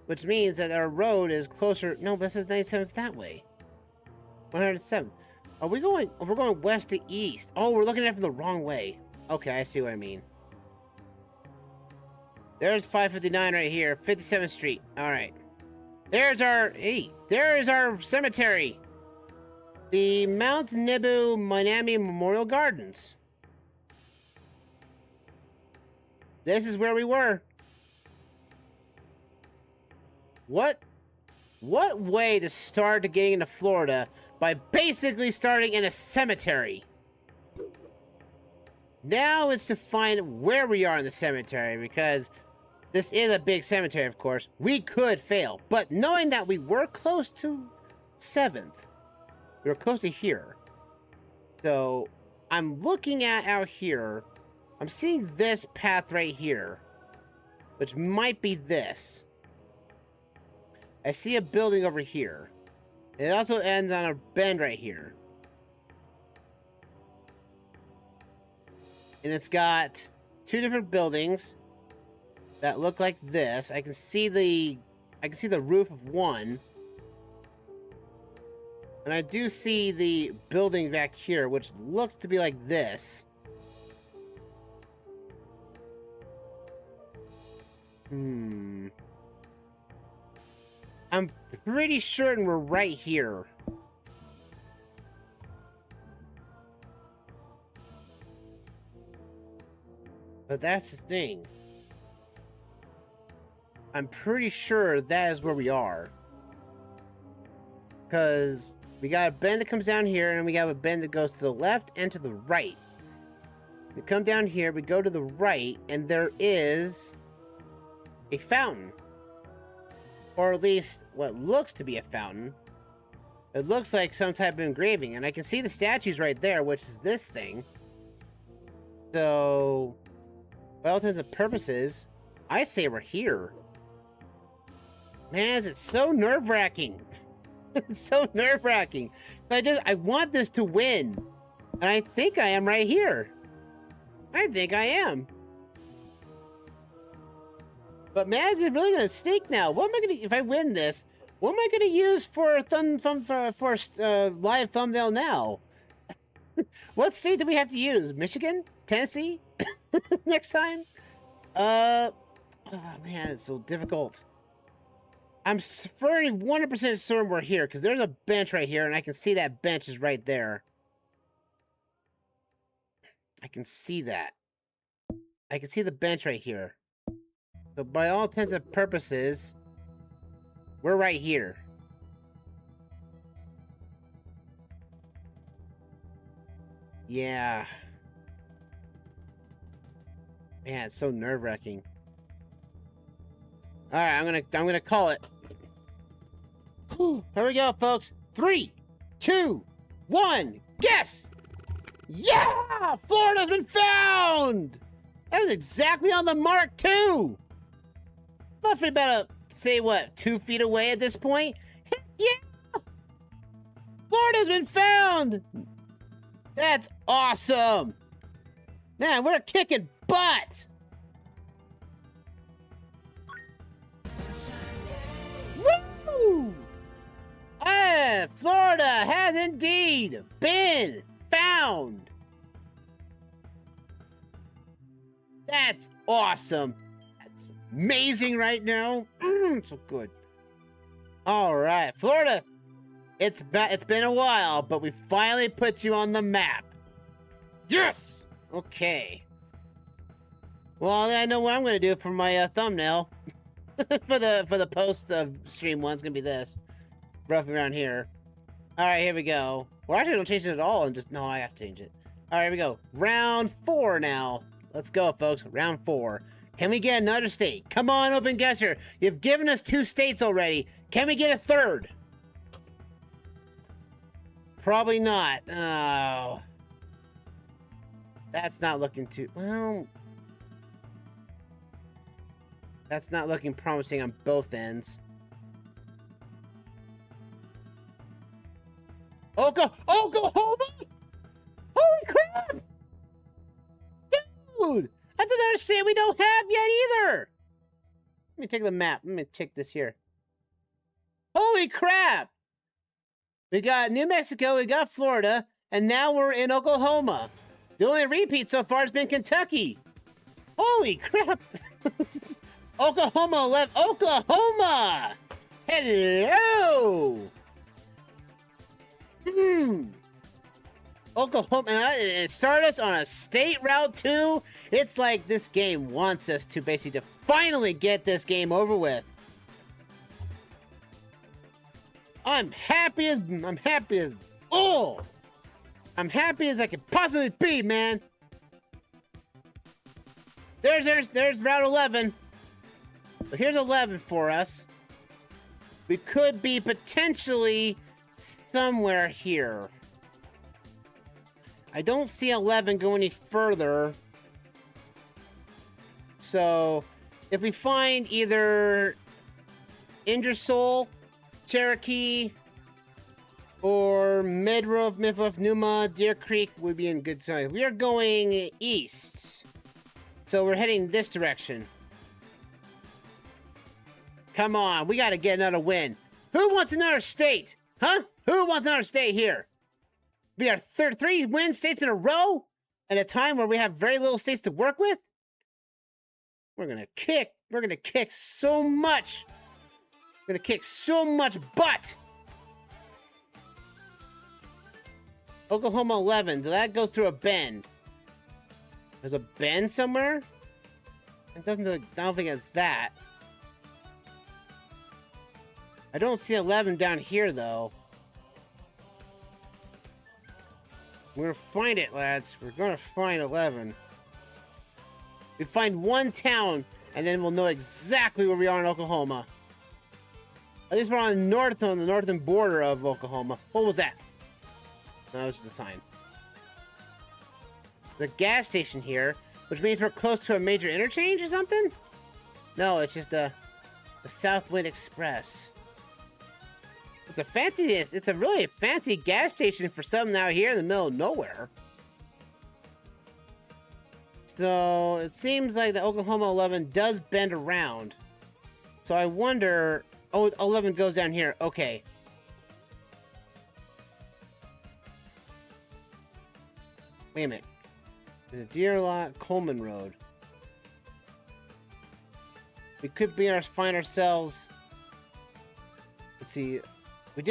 Which means that our road is closer. No, this is 97th that way. 107th. Are we going, we're going west to east. Oh, we're looking at it from the wrong way. Okay, I see what I mean. There's 559 right here. 57th Street. All right. There's our, hey, there is our cemetery. The Mount Nibu Miami Memorial Gardens. This is where we were. What way to start getting into Florida by basically starting in a cemetery? Now it's to find where we are in the cemetery, because this is a big cemetery, of course. We could fail, but knowing that we were close to 7th, we were close to here. So I'm looking at out here. I'm seeing this path right here, which might be this. I see a building over here. It also ends on a bend right here. And it's got two different buildings that look like this. I can see the roof of one. And I do see the building back here, which looks to be like this. I'm pretty certain we're right here. But that's the thing. I'm pretty sure that is where we are. Because We got a bend that comes down here, and we got a bend that goes to the left and to the right. We come down here, we go to the right, and there is a fountain. Or at least what looks to be a fountain. It looks like some type of engraving, and I can see the statues right there, which is this thing. So, by all intents and purposes, I say we're here. Man, it's so nerve-wracking. It's so nerve-wracking. I want this to win. And I think I am right here. I think I am. But man, is it really gonna stink now? What am I gonna, if I win this, what am I gonna use for live thumbnail now? What state do we have to use? Michigan? Tennessee? Next time? Oh man, it's so difficult. I'm fairly 100% certain we're here, because there's a bench right here, and I can see that bench is right there. I can see that. I can see the bench right here. So by all intents and purposes, we're right here. Yeah. Man, it's so nerve-wracking. All right, I'm gonna call it. Here we go, folks. 3, 2, 1, guess! Yeah! Florida's been found! That was exactly on the mark, too! Roughly about, say, what, 2 feet away at this point? Heck yeah! Florida's been found! That's awesome! Man, we're kicking butt! Woo! Florida has indeed been found! That's awesome! That's amazing right now! So good. Alright, Florida! It's been a while, but we finally put you on the map. Yes! Okay. Well, I know what I'm gonna do for my thumbnail. for the post stream one's gonna be this. Roughly around here. Alright, here we go. Well, actually, don't change it at all and just... No, I have to change it. Alright, here we go. Round 4 now. Let's go, folks. Round 4. Can we get another state? Come on, OpenGuessr. You've given us 2 states already. Can we get a 3rd? Probably not. Oh. That's not looking too... Well... That's not looking promising on both ends. Oklahoma? Holy crap! Dude! That's another state we don't have yet either! Let me take the map. Let me check this here. Holy crap! We got New Mexico, we got Florida, and now we're in Oklahoma. The only repeat so far has been Kentucky. Holy crap! Oklahoma 11. Oklahoma! Hello! Oklahoma, and start us on a state route too. It's like this game wants us to basically to finally get this game over with. I'm happy as I could possibly be, man. There's route 11. So here's 11 for us. We could be potentially somewhere here. I don't see 11 go any further. So if we find either Ingersoll, Cherokee, or Midruff, Mifflin, Numa, Deer Creek would be in good time. We are going east. So we're heading this direction. Come on, we gotta get another win. Who wants another state? Huh? Who wants another state here? We are 3 win states in a row? At a time where we have very little states to work with? We're gonna kick so much. We're gonna kick so much butt. Oklahoma 11, that goes through a bend. There's a bend somewhere? It doesn't do, I don't think it's that. I don't see 11 down here, though. We're gonna find it, lads. We're gonna find 11. We find one town, and then we'll know exactly where we are in Oklahoma. At least we're on the northern border of Oklahoma. What was that? No, it's just a sign. The gas station here, which means we're close to a major interchange or something? No, it's just the Southwind Express. It's a really fancy gas station for something out here in the middle of nowhere. So it seems like the Oklahoma 11 does bend around. So I wonder, oh, 11 goes down here. Okay. Wait a minute. The Deer Lot Coleman Road. We could find ourselves. Let's see. We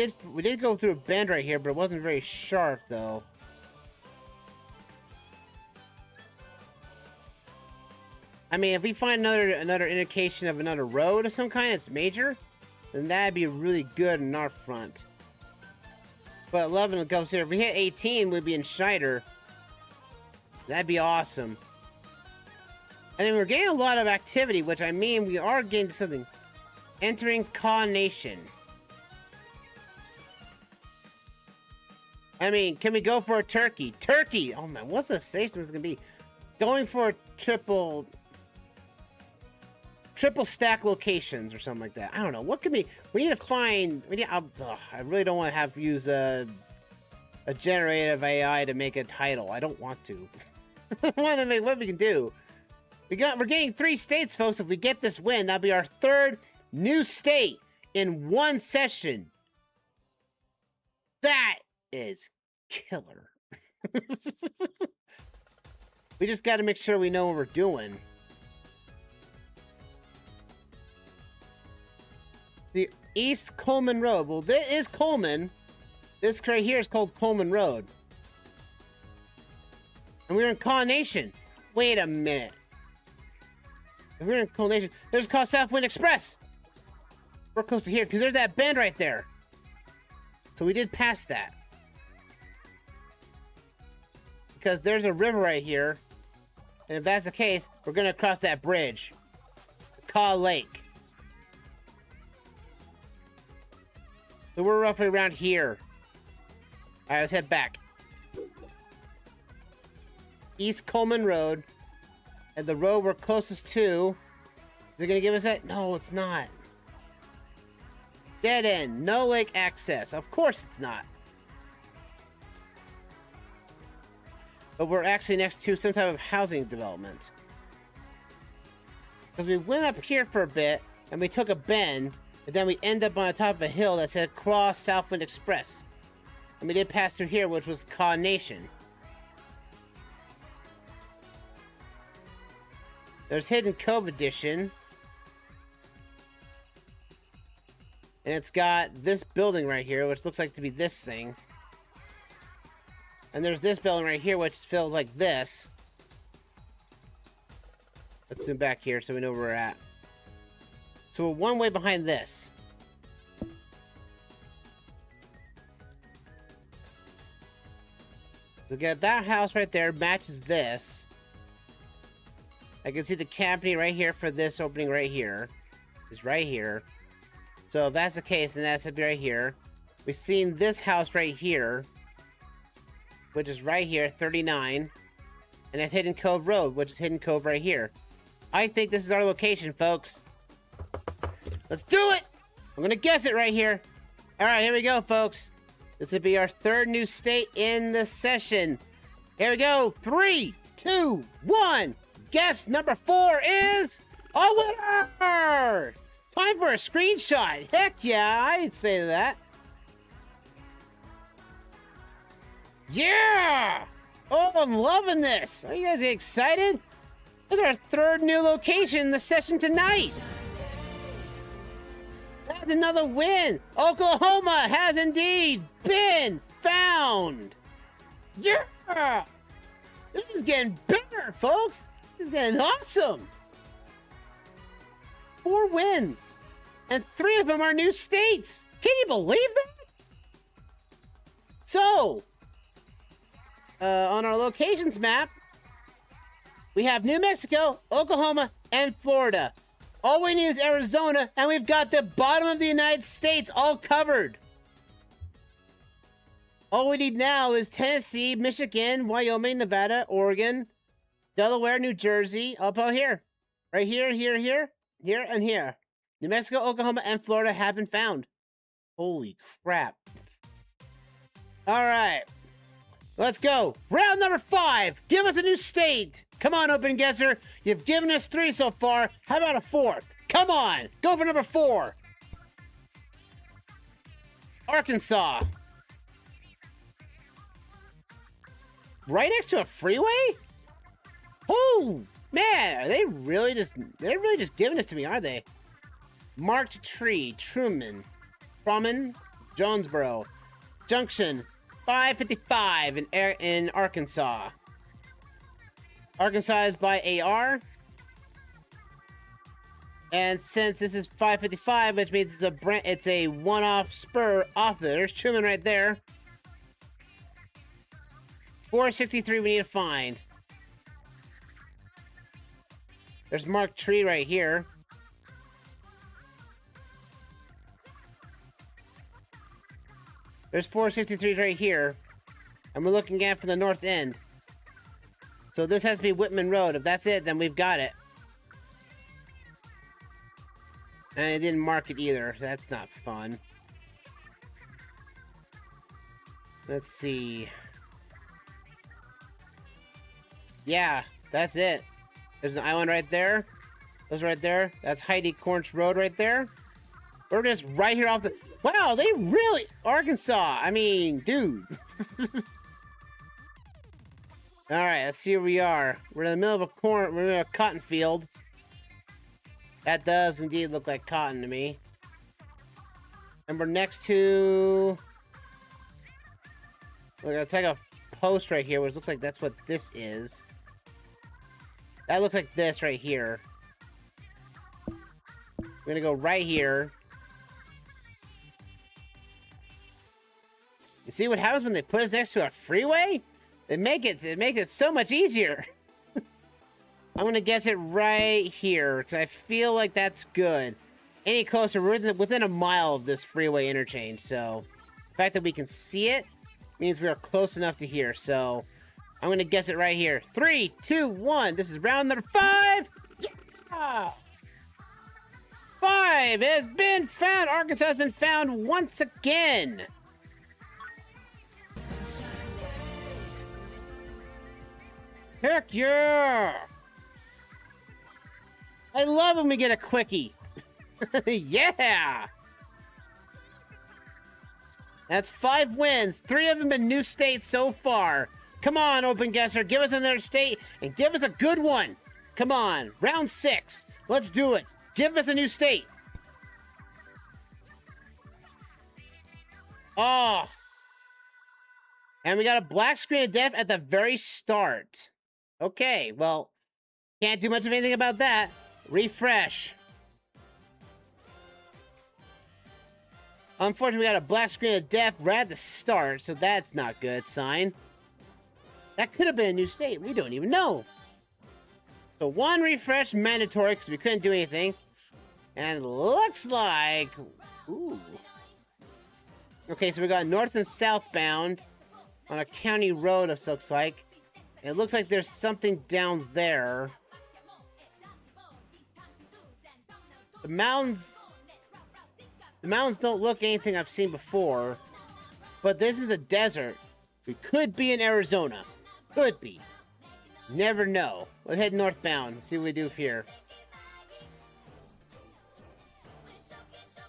did go through a bend right here, but it wasn't very sharp though. I mean, if we find another indication of another road of some kind that's major, then that'd be really good in our front. But 11 goes here. If we hit 18, we'd be in Schneider. That'd be awesome. And then we're getting a lot of activity, which I mean we are getting something. Entering Ka Nation. I mean, can we go for a turkey? Turkey! Oh man, what's the station gonna be? Going for a triple stack locations or something like that. I don't know. What could be? We need to find. I really don't want to have to use a generative AI to make a title. I don't want to. I want to make what we can do. We're getting 3 states, folks. If we get this win, that'll be our 3rd new state in one session. That is killer. We just got to make sure we know what we're doing. The East Coleman Road. Well, there is Coleman. This right here is called Coleman Road. And we're in Ka Nation. Wait a minute. If we're in Ka Nation, there's called Southwind Express. We're close to here because there's that bend right there. So we did pass that. Because there's a river right here. And if that's the case, we're going to cross that bridge. Ka Lake. So we're roughly around here. Alright, let's head back. East Coleman Road. And the road we're closest to. Is it going to give us that? No, it's not. Dead end. No lake access. Of course it's not. But we're actually next to some type of housing development. Because we went up here for a bit, and we took a bend, and then we end up on the top of a hill that said Cross Southwind Express. And we did pass through here, which was Ka Nation. There's Hidden Cove Edition. And it's got this building right here, which looks like to be this thing. And there's this building right here, which feels like this. Let's zoom back here so we know where we're at. So we're one way behind this. Look at that house right there, matches this. I can see the company right here for this opening right here. Is right here. So if that's the case, then that's right here. We've seen this house right here, which is right here, 39. And I've Hidden Cove Road, which is Hidden Cove right here. I think this is our location, folks. Let's do it! I'm gonna guess it right here. Alright, here we go, folks. This will be our 3rd new state in the session. Here we go. 3, 2, 1. Guess number 4 is a winner! Time for a screenshot. Heck yeah, I'd say that. Yeah! Oh, I'm loving this. Are you guys excited? This is our 3rd new location in the session tonight. That's another win. Oklahoma has indeed been found. Yeah! This is getting better, folks. This is getting awesome. 4 wins. And 3 of them are new states. Can you believe that? So, on our locations map, we have New Mexico, Oklahoma, and Florida. All we need is Arizona, and we've got the bottom of the United States all covered. All we need now is Tennessee, Michigan, Wyoming, Nevada, Oregon, Delaware, New Jersey, up out here. Right here, here, and here. New Mexico, Oklahoma, and Florida have been found. Holy crap. All right. Let's go. Round number 5. Give us a new state. Come on, OpenGuessr. You've given us 3 so far. How about a 4th? Come on. Go for number 4. Arkansas. Right next to a freeway? Oh, man. They're really just giving this to me, aren't they? Marked Tree, Truman, Jonesboro, Junction, 555 in Arkansas. Arkansas is by AR. And since this is 555, which means it's a one-off spur off there. There's Truman right there. 463 we need to find. There's Marked Tree right here. There's 463 right here. And we're looking at from the north end. So this has to be Whitman Road. If that's it, then we've got it. And it didn't mark it either. That's not fun. Let's see. Yeah, that's it. There's an island right there. Those right there. That's Heidi Cornch Road right there. We're just right here off the... Wow, they really... Arkansas. I mean, dude. Alright, let's see where we are. We're in the middle of we're in a cotton field. That does indeed look like cotton to me. And we're next to... We're gonna take a post right here, which looks like that's what this is. That looks like this right here. We're gonna go right here. You see what happens when they put us next to a freeway? They make it so much easier. I'm gonna guess it right here because I feel like that's good. Any closer, we're within a mile of this freeway interchange, so the fact that we can see it means we are close enough to here. So I'm gonna guess it right here. 3, 2, 1. This is round number 5. Yeah! 5 has been found. Arkansas has been found once again. Heck yeah! I love when we get a quickie. Yeah! That's 5 wins. 3 of them in new states so far. Come on, OpenGuessr. Give us another state and give us a good one. Come on. Round 6. Let's do it. Give us a new state. Oh. And we got a black screen of death at the very start. Okay, well, can't do much of anything about that. Refresh. Unfortunately, we got a black screen of death right at the start, so that's not good sign. That could have been a new state. We don't even know. So 1 refresh mandatory because we couldn't do anything. And it looks like... Ooh. Okay, so we got north and southbound on a county road, it looks like. It looks like there's something down there. The mountains don't look anything I've seen before. But this is a desert. We could be in Arizona. Could be. Never know. Let's head northbound. See what we do here.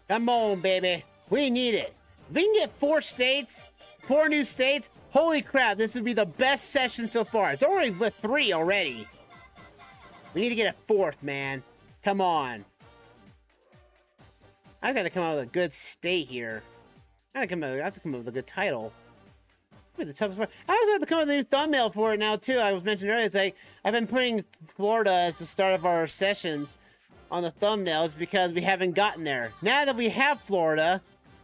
Come on, baby. We need it. If we can get 4 states, 4 new states, holy crap, this would be the best session so far. It's already with 3 already. We need to get a 4th, man. Come on. I gotta come out with a good state here. I have to come up with a good title. The toughest part. I also have to come up with a new thumbnail for it now too. I was mentioning earlier, it's like I've been putting Florida as the start of our sessions on the thumbnails because we haven't gotten there. Now that we have Florida,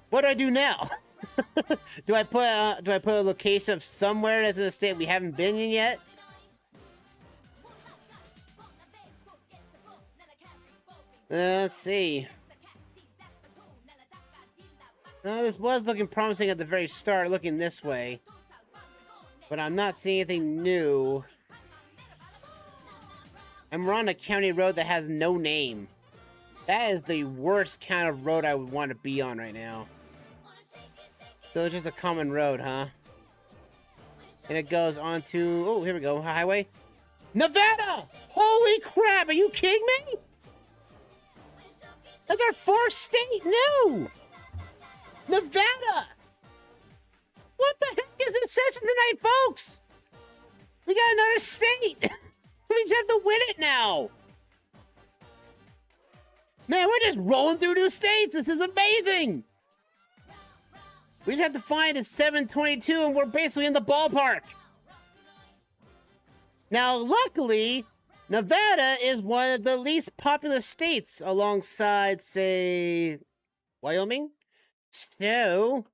what do I do now? Do I put a location of somewhere that's in a state we haven't been in yet? Let's see. This was looking promising at the very start, looking this way. But I'm not seeing anything new. And we're on a county road that has no name. That is the worst kind of road I would want to be on right now. So it's just a common road, huh? And it goes on to... Oh, here we go. Highway. Nevada! Holy crap! Are you kidding me? That's our fourth state new! Nevada! What the heck is this session tonight, folks? We got another state! We just have to win it now! Man, we're just rolling through new states! This is amazing! We just have to find a 722 and we're basically in the ballpark! Now, luckily, Nevada is one of the least populous states alongside, say, Wyoming. So,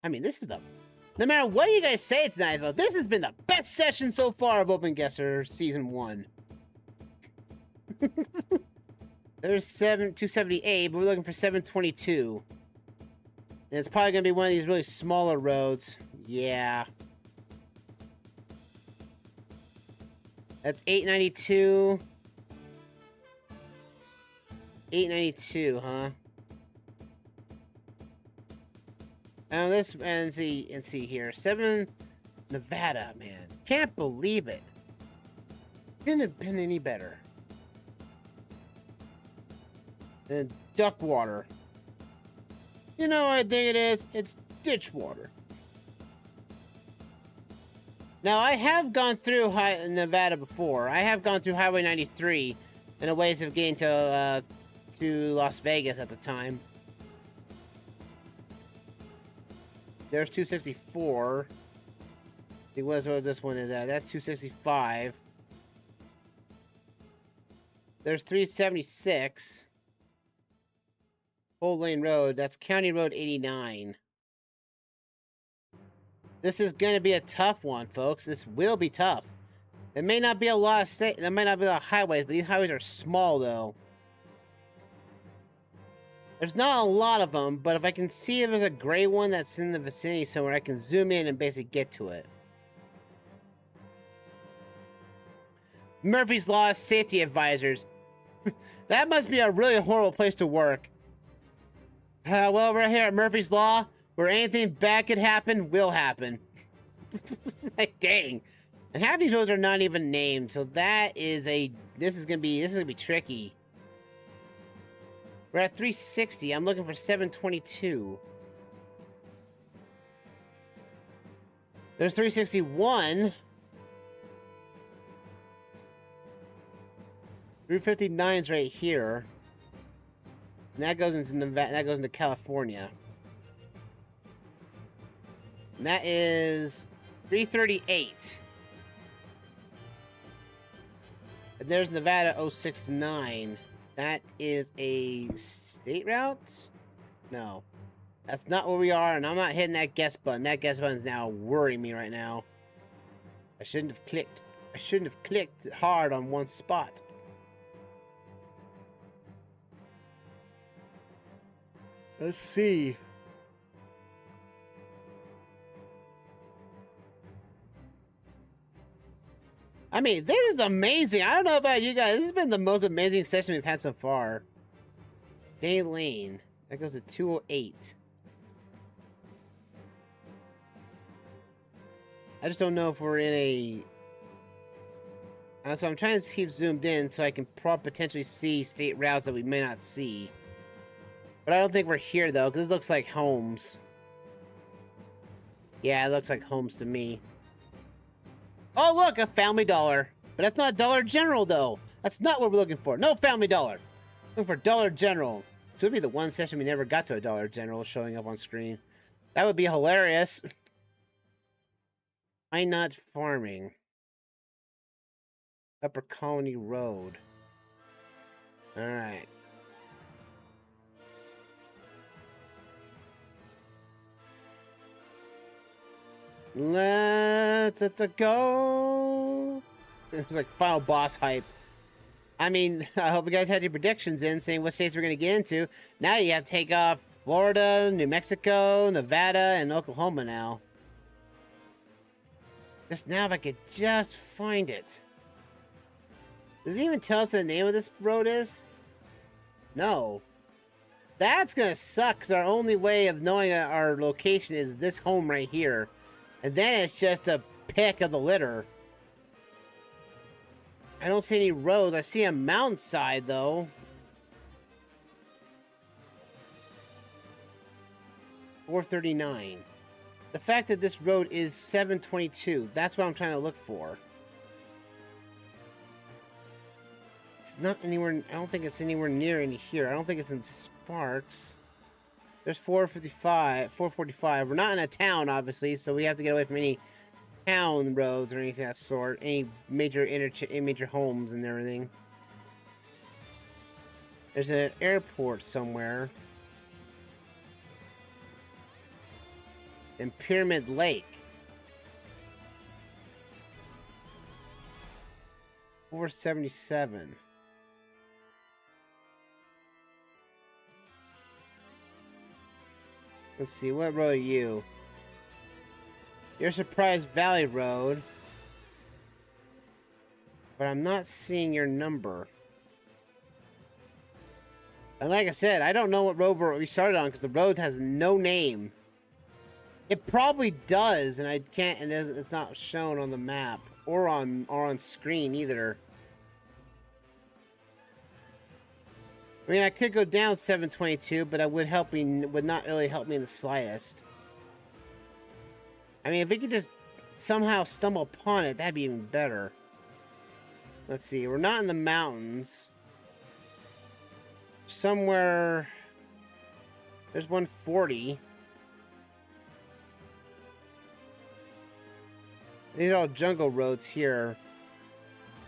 I mean, this is the... No matter what you guys say tonight, though, this has been the best session so far of OpenGuessr Season 1. There's 278, but we're looking for 722. And it's probably going to be one of these really smaller roads. Yeah. That's 892. 892, huh? Now this and see here. 7 Nevada, man. Can't believe it. Couldn't have been any better. And Duckwater. You know what I think it is? It's ditch water. Now, I have gone through Nevada before. I have gone through Highway 93 in a ways of getting to Las Vegas at the time. There's 264. See, what this one is at? That's 265. There's 376. Full Lane Road. That's County Road 89. This is going to be a tough one, folks. This will be tough. There may not be a lot of there may not be a lot of highways, but these highways are small, though. There's not a lot of them, but if I can see if there's a gray one that's in the vicinity somewhere, I can zoom in and basically get to it. Murphy's Law Safety Advisors. That must be a really horrible place to work. Well, right here at Murphy's Law, where anything bad could happen, will happen. Like, dang. And half these roads are not even named, so that is a... This is gonna be tricky. We're at 360. I'm looking for 722. There's 361. 359's right here. And that goes into Nevada, that goes into California. And that is 338. And there's Nevada 069. That is a state route? No. That's not where we are, and I'm not hitting that guess button. That guess button is now worrying me right now. I shouldn't have clicked. I shouldn't have clicked hard on one spot. Let's see. I mean, this is amazing. I don't know about you guys. This has been the most amazing session we've had so far. Day Lane. That goes to 208. I just don't know if we're in a... so I'm trying to keep zoomed in so I can potentially see state routes that we may not see. But I don't think we're here, though, because this looks like homes. Yeah, it looks like homes to me. Oh, look, a Family Dollar. But that's not Dollar General, though. That's not what we're looking for. No Family Dollar. Looking for Dollar General. So it would be the one session we never got to a Dollar General showing up on screen. That would be hilarious. Why not farming? Upper Colony Road. Alright. Let's go. It's like final boss hype. I mean, I hope you guys had your predictions in, saying what states we're going to get into. Now you have to take off Florida, New Mexico, Nevada, and Oklahoma now. Just now, if I could just find it. Does it even tell us what the name of this road is? No. That's going to suck, because our only way of knowing our location is this home right here. And then it's just a pick of the litter. I don't see any roads. I see a mountainside, though. 439. The fact that this road is 722, that's what I'm trying to look for. It's not anywhere, I don't think it's anywhere near any here. I don't think it's in Sparks. There's 445. We're not in a town, obviously, so we have to get away from any town roads or anything of that sort. Any major homes and everything. There's an airport somewhere. And Pyramid Lake. 477. Let's see, what road are you? You're Surprise Valley Road. But I'm not seeing your number. And like I said, I don't know what road we started on because the road has no name. It probably does, and I can't, and it's not shown on the map or on screen either. I mean, I could go down 722, but that would not really help me in the slightest. I mean, if we could just somehow stumble upon it, that'd be even better. Let's see, we're not in the mountains. Somewhere, there's 140. These are all jungle roads here.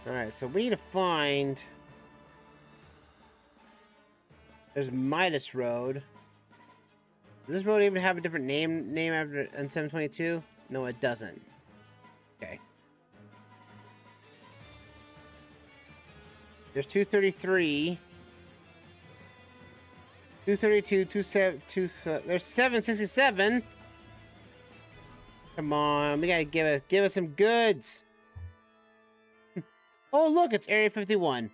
Alright, so we need to find... There's Midas Road. Does this road even have a different name after in 722? No, it doesn't. Okay. There's 233. 232, 27, there's 767. Come on, we gotta give us some goods. Oh, look, it's Area 51.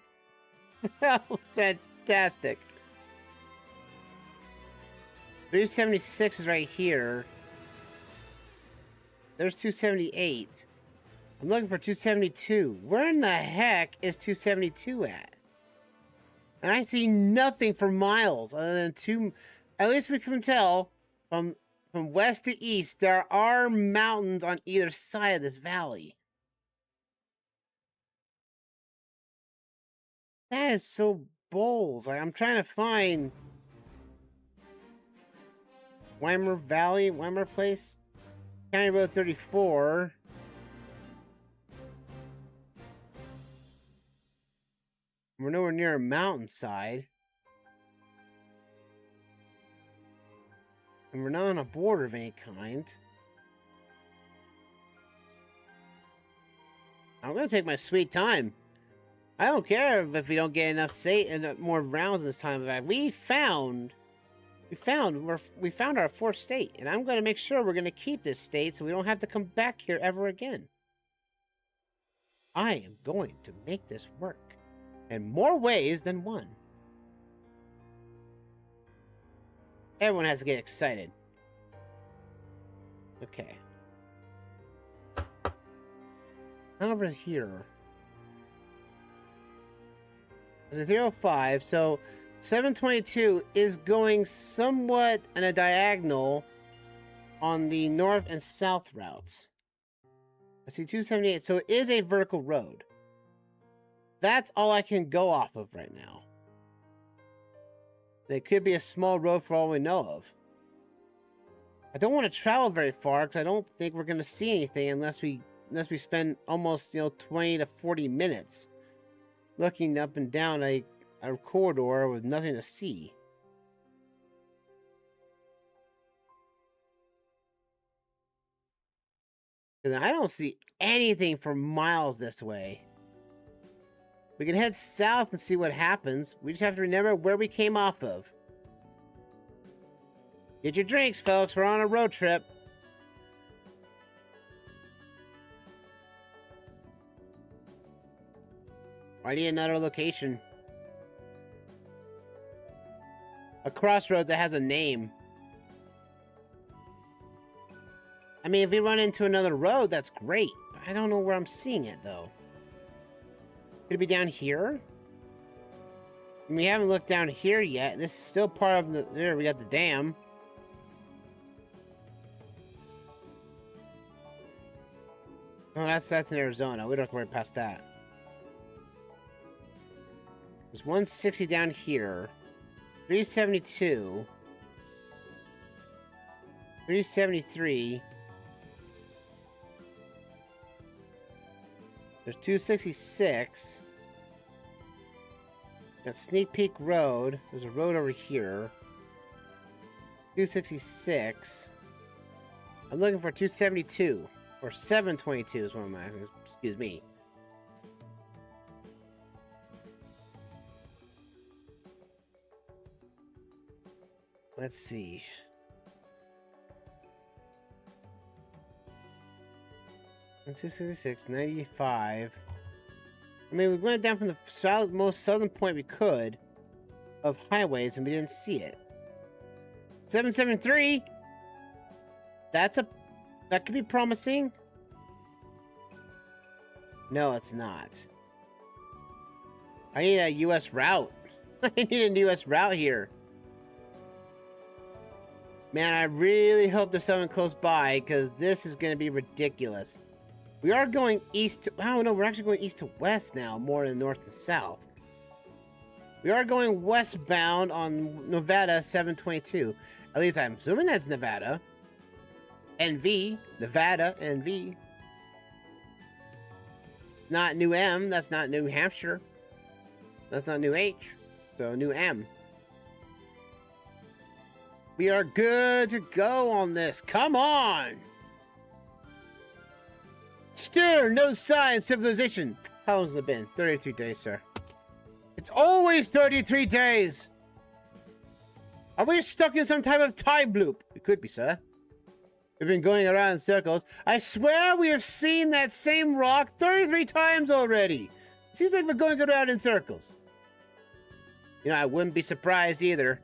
Oh, fantastic. 376 is right here. There's 278. I'm looking for 272. Where in the heck is 272 at? And I see nothing for miles other than two. At least we can tell from west to east, there are mountains on either side of this valley. That is so bold. Like, I'm trying to find Weimer Valley, Weimer Place, County Road 34. We're nowhere near a mountainside. And we're not on a border of any kind. I'm going to take my sweet time. I don't care if we don't get enough more rounds this time. We found our fourth state, and I'm going to make sure we're going to keep this state so we don't have to come back here ever again. I am going to make this work in more ways than one. Everyone has to get excited. Okay. Over here. It's a 305, so 722 is going somewhat in a diagonal on the north and south routes. I see 278, so it is a vertical road. That's all I can go off of right now. It could be a small road for all we know of. I don't want to travel very far because I don't think we're going to see anything unless we spend almost 20 to 40 minutes looking up and down a corridor with nothing to see. Because I don't see anything for miles this way. We can head south and see what happens. We just have to remember where we came off of. Get your drinks, folks. We're on a road trip. I need another location. A crossroad that has a name. I mean, if we run into another road, that's great. But I don't know where I'm seeing it, though. Could it be down here? We haven't looked down here yet. This is still part of the... There, we got the dam. Oh, that's in Arizona. We don't have to worry past that. There's 160 down here. 372. 373. There's 266. Got Sneak Peak Road. There's a road over here. 266. I'm looking for 272. Or 722 is one of my... Excuse me. Let's see. And 266, 95. I mean, we went down from the most southern point we could of highways, and we didn't see it. 773. That could be promising. No, it's not. I need a U.S. route. I need a U.S. route here. Man, I really hope there's someone close by, because this is going to be ridiculous. We are going east to... Oh, no, we're actually going east to west now, more than north to south. We are going westbound on Nevada 722. At least I'm assuming that's Nevada. NV. Nevada, NV. Not New M. That's not New Hampshire. That's not New H. So, New M. We are good to go on this. Come on! Still no sign of civilization. How long has it been? 33 days, sir. It's always 33 days! Are we stuck in some type of time loop? It could be, sir. We've been going around in circles. I swear we have seen that same rock 33 times already. It seems like we're going around in circles. You know, I wouldn't be surprised either.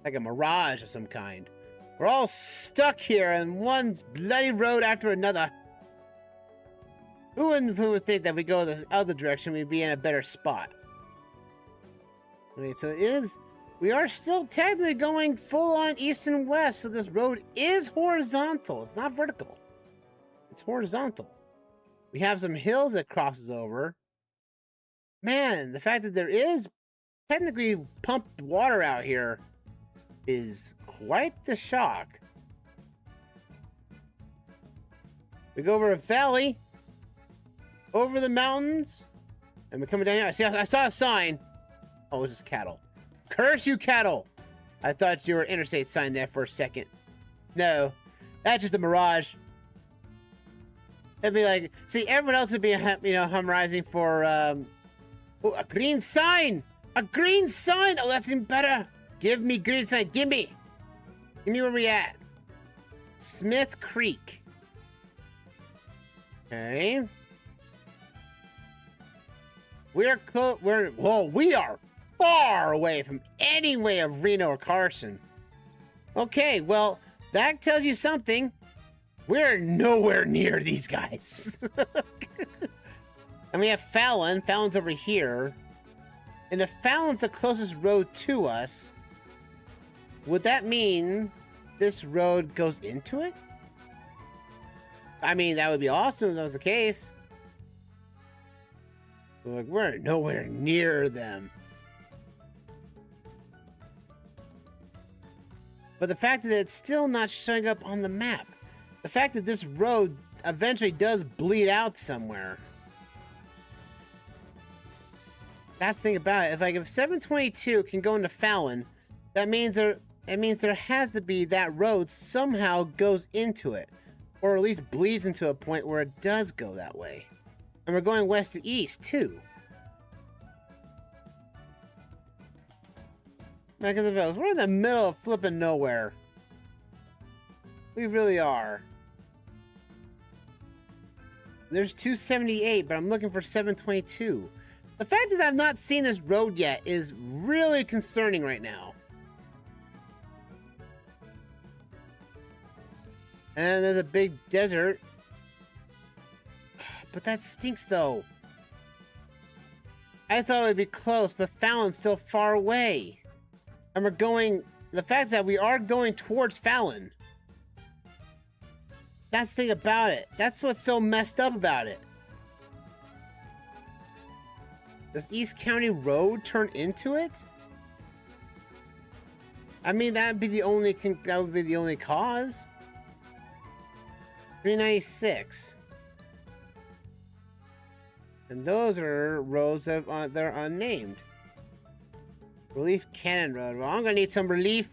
Like a mirage of some kind. We're all stuck here in one bloody road after another. Who would think that if we go this other direction, we'd be in a better spot? Okay, so it is... We are still technically going full-on east and west, so this road is horizontal. It's not vertical. It's horizontal. We have some hills that crosses over. Man, the fact that there is technically pumped water out here is quite the shock. We go over a valley, over the mountains, and we're coming down here. I saw a sign. Oh, it's just cattle. Curse you, cattle! I thought you were interstate sign there for a second. No, that's just a mirage. It'd be like, see, everyone else would be, you know, humorizing for, oh, a green sign! A green sign! Oh, that's even better! Give me green sign, give me! Give me where we at. Smith Creek. Okay. We are we are far away from any way of Reno or Carson. Okay, well, that tells you something. We're nowhere near these guys. And we have Fallon. Fallon's over here. And if Fallon's the closest road to us, would that mean this road goes into it? I mean, that would be awesome if that was the case. Like, we're nowhere near them. But the fact that it's still not showing up on the map. The fact that this road eventually does bleed out somewhere. That's the thing about it. If 722 can go into Fallon, that means there has to be that road somehow goes into it. Or at least bleeds into a point where it does go that way. And we're going west to east, too. Because we're in the middle of flipping nowhere. We really are. There's 278, but I'm looking for 722. The fact that I've not seen this road yet is really concerning right now. And there's a big desert. But that stinks, though. I thought it would be close, but Fallon's still far away. And we're going... The fact that we are going towards Fallon. That's the thing about it. That's what's so messed up about it. Does East County Road turn into it? I mean, that would be the only cause. 396. And those are roads that are unnamed. Relief Cannon Road. Well, I'm gonna need some relief.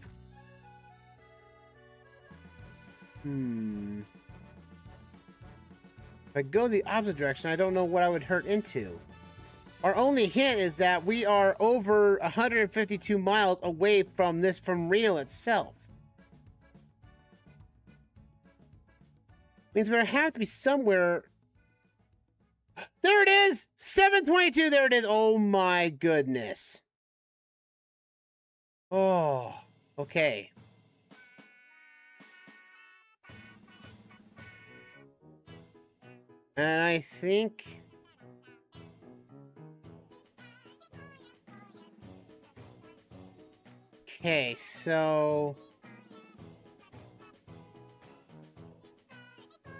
If I go the opposite direction, I don't know what I would hurt into. Our only hint is that we are over 152 miles away from Reno itself. Means we have to be somewhere. There it is! 722, there it is! Oh my goodness. Oh, okay. And I think... Okay, so...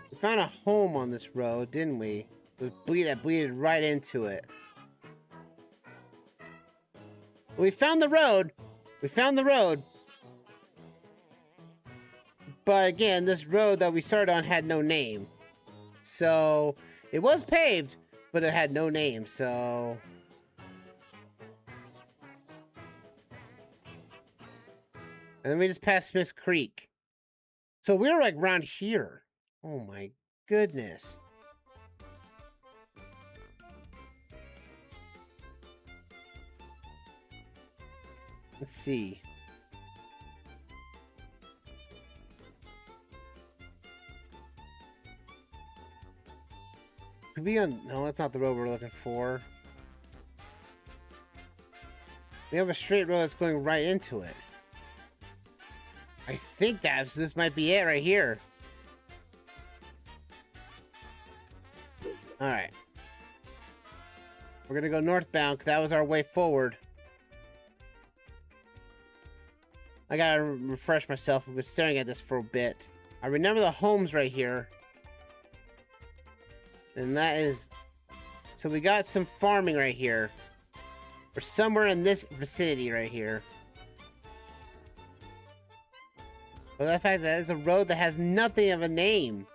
We found a home on this road, didn't we? That bleeded right into it. We found the road. We found the road. But again, this road that we started on had no name. So, it was paved, but it had no name, so... And then we just passed Smith's Creek. So we were like around here. Oh my goodness. Let's see. Could be on... No, that's not the road we're looking for. We have a straight road that's going right into it. I think this might be it right here. Alright. We're gonna go northbound because that was our way forward. I gotta refresh myself. I've been staring at this for a bit. I remember the homes right here. And that is... So we got some farming right here. We're somewhere in this vicinity right here. But the fact that it's a road that has nothing of a name.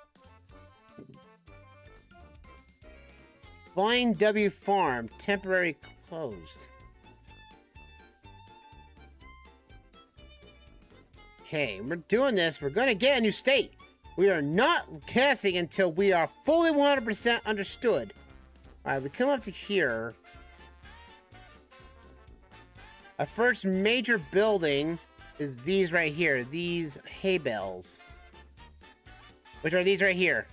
Flying W Farm, temporary closed. Okay, we're doing this. We're gonna get a new state. We are not guessing until we are fully 100% understood. Alright, we come up to here. Our first major building is these right here. These hay bales. Which are these right here.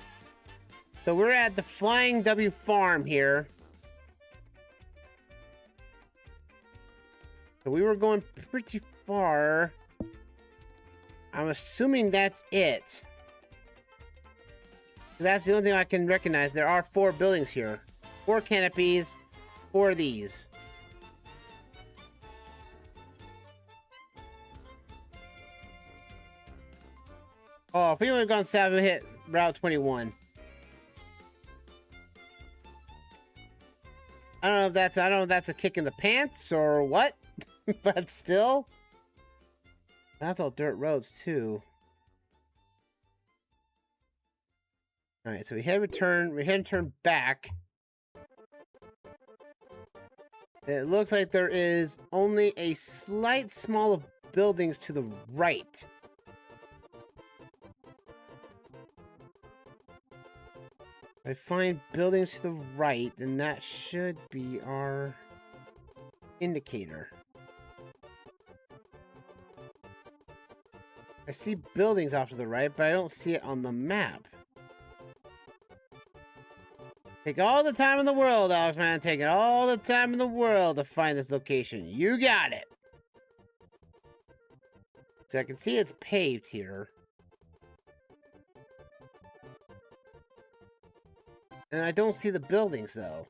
So we're at the Flying W Farm here. So we were going pretty far. I'm assuming that's it. That's the only thing I can recognize. There are 4 buildings here. 4 canopies. 4 of these. Oh, if we would have gone south, we hit Route 21. I don't know if that's a kick in the pants or what, but still. That's all dirt roads too. All right, so we had to turn back. It looks like there is only a slight small of buildings to the right. If I find buildings to the right, then that should be our indicator. I see buildings off to the right, but I don't see it on the map. Take all the time in the world, Alexman. Take all the time in the world to find this location. You got it. So I can see it's paved here. And I don't see the buildings, though.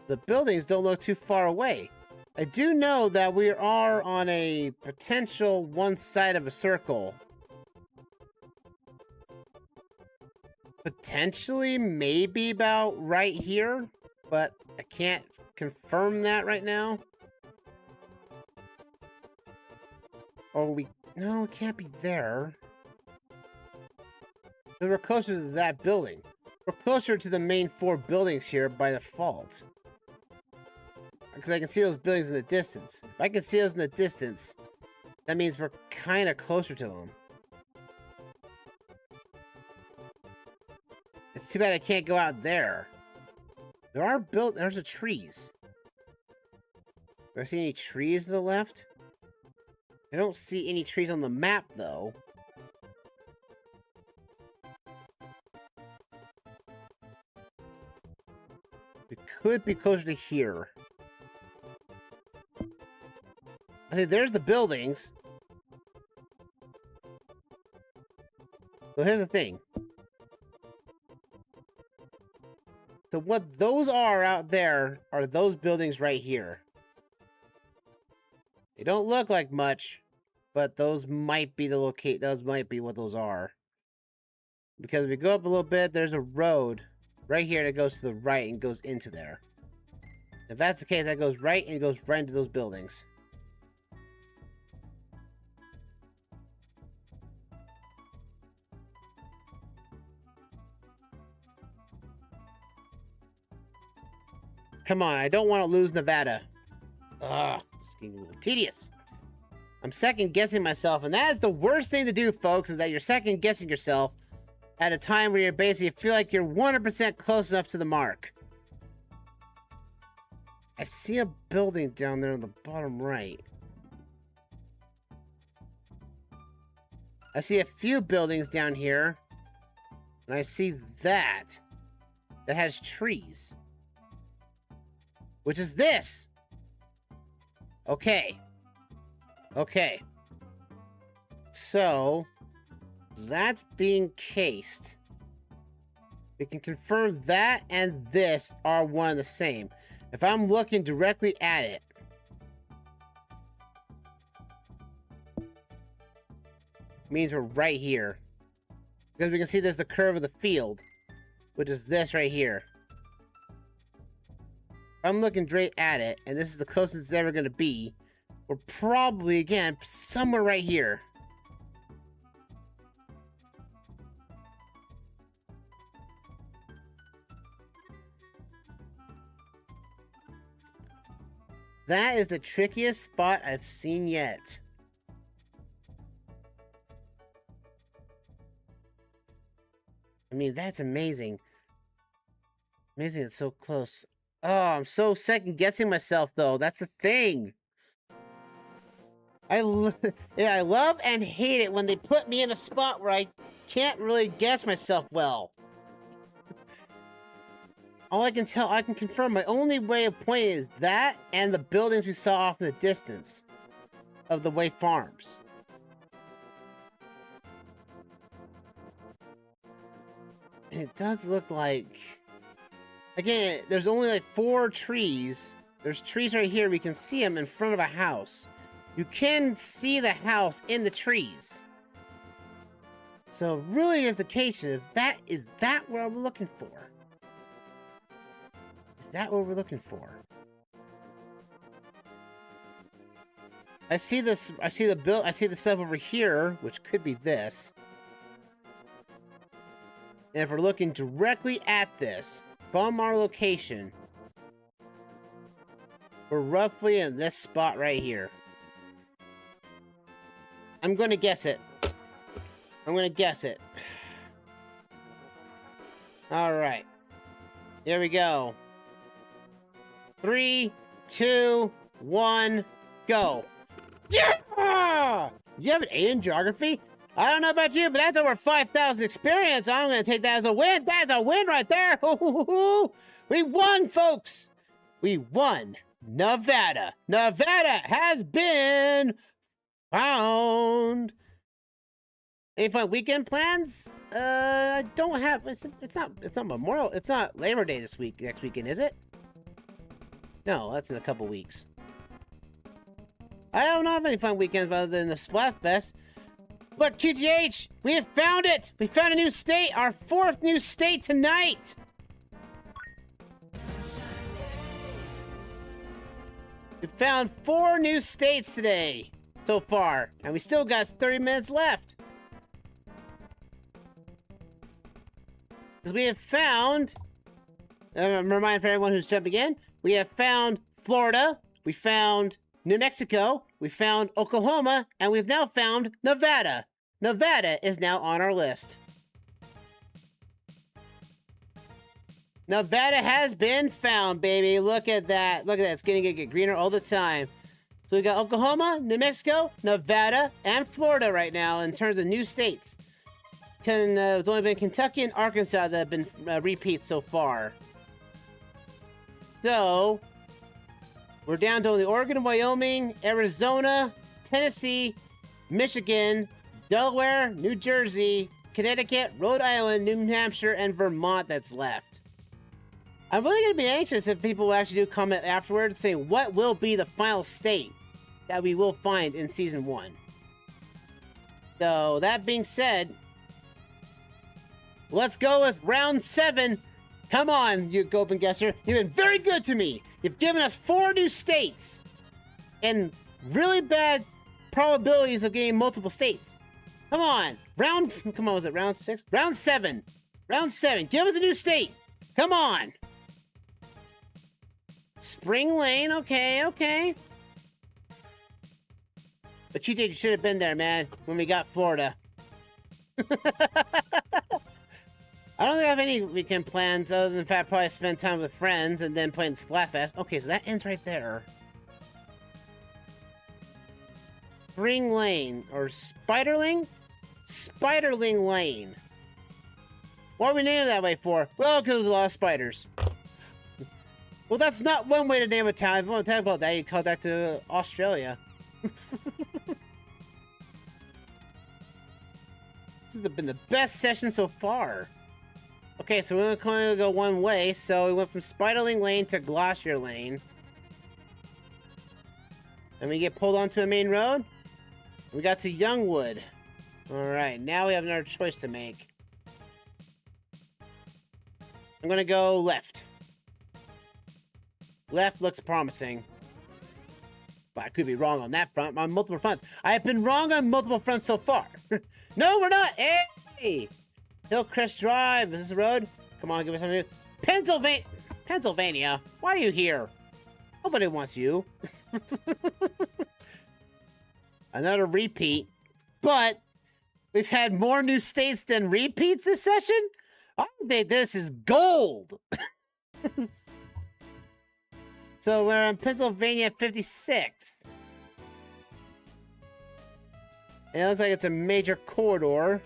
The buildings don't look too far away. I do know that we are on a potential one side of a circle. Potentially, maybe about right here, but I can't confirm that right now. Or no, it can't be there. So we're closer to that building. We're closer to the main 4 buildings here by default. Because I can see those buildings in the distance. If I can see those in the distance, that means we're kind of closer to them. It's too bad I can't go out there. There's a trees. Do I see any trees to the left? I don't see any trees on the map, though. We could be closer to here. I say there's the buildings. So here's the thing. So what those are out there are those buildings right here. They don't look like much, but those might be those might be what those are. Because if we go up a little bit, there's a road right here that goes to the right and goes into there. If that's the case, that goes right and goes right into those buildings. Come on, I don't want to lose Nevada. Ugh, it's getting a little tedious. I'm second guessing myself, and that is the worst thing to do, folks, is that you're second guessing yourself at a time where you basically feel like you're 100% close enough to the mark. I see a building down there on the bottom right. I see a few buildings down here, and I see that has trees. Which is this. Okay. Okay. So, that's being cased. We can confirm that and this are one and the same. If I'm looking directly at it, means we're right here. Because we can see there's the curve of the field, which is this right here. I'm looking straight at it, and this is the closest it's ever going to be. We're probably, again, somewhere right here. That is the trickiest spot I've seen yet. I mean, that's amazing. Amazing it's so close. Oh, I'm so second guessing myself, though. That's the thing. I love and hate it when they put me in a spot where I can't really guess myself well. All I can confirm, my only way of pointing is that and the buildings we saw off in the distance of the Way Farms. And it does look like... Again, there's only like 4 trees. There's trees right here. We can see them in front of a house. You can see the house in the trees. So it really is the case. Is that what we're looking for? Is that what we're looking for? I see this. I see the stuff over here, which could be this. And if we're looking directly at this from our location, we're roughly in this spot right here. I'm going to guess it. I'm going to guess it. All right. Here we go. 3, 2, 1, go. Yeah! You have an A in geography? I don't know about you, but that's over 5,000 experience. I'm going to take that as a win. That's a win right there. We won, folks. We won. Nevada. Nevada has been found. Any fun weekend plans? I don't have. It's not Memorial. It's not Labor Day this week. Next weekend, is it? No, that's in a couple weeks. I don't have any fun weekends other than the Splatfest. But QTH, we have found it! We found a new state, our 4th new state tonight! We found 4 new states today, so far. And we still got 30 minutes left. Because we have found, remind for everyone who's jumping in, we have found Florida, we found New Mexico, we found Oklahoma, and we've now found Nevada. Nevada is now on our list. Nevada has been found, baby. Look at that. Look at that. It's going to get greener all the time. So we got Oklahoma, New Mexico, Nevada, and Florida right now in terms of new states. It's only been Kentucky and Arkansas that have been repeats so far. So we're down to only Oregon, Wyoming, Arizona, Tennessee, Michigan, Delaware, New Jersey, Connecticut, Rhode Island, New Hampshire, and Vermont that's left. I'm really going to be anxious if people will actually do comment afterwards saying what will be the final state that we will find in Season 1. So, that being said, let's go with round 7. Come on, you OpenGuessr. You've been very good to me. You've given us 4 new states and really bad probabilities of getting multiple states. Come on. Come on, was it round 6? Round 7. Round 7. Give us a new state. Come on. Spring Lane. Okay, okay. But you should have been there, man, when we got Florida. I don't think I have any weekend plans other than the fact probably spend time with friends and then playing Splatfest. Okay, so that ends right there. Spring Lane or Spiderling? Spiderling Lane. What are we naming it that way for? Well, because there's a lot of spiders. Well, that's not one way to name a town. If you want to talk about that, you call that to Australia. This has been the best session so far. Okay, so we're going to go one way. So we went from Spiderling Lane to Glossier Lane. And we get pulled onto a main road. We got to Youngwood. Alright, now we have another choice to make. I'm going to go left. Left looks promising. But I could be wrong on that front, on multiple fronts. I have been wrong on multiple fronts so far. No, we're not. Hey! Hillcrest Drive. Is this the road? Come on, give us something new. Pennsylvania. Pennsylvania. Why are you here? Nobody wants you. Another repeat. But we've had more new states than repeats this session? I think this is gold. So we're in Pennsylvania 56. And it looks like it's a major corridor.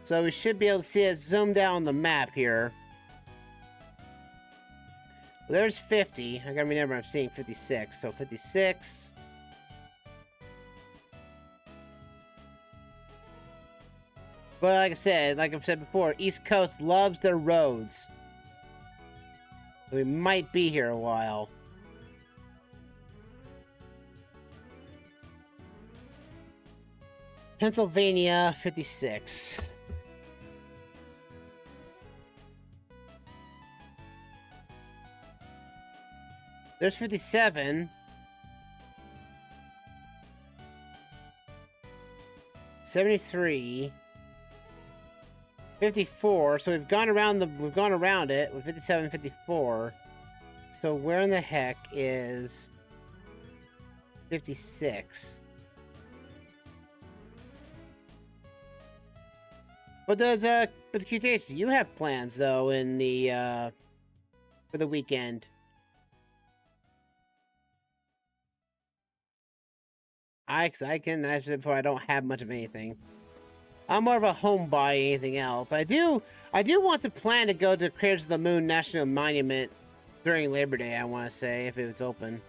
So we should be able to see it zoomed out on the map here. Well, there's 50. I gotta remember I'm seeing 56. So 56. But like I've said before, East Coast loves their roads. We might be here a while. Pennsylvania 56. There's 57. 73. 54. So we've gone around it with 57, 54. So where in the heck is 56? But does But QTH, do you have plans though in the for the weekend? Cause I can, as I said before, I don't have much of anything. I'm more of a homebody, anything else. I do want to plan to go to Craters of the Moon National Monument during Labor Day, I want to say, if it's open.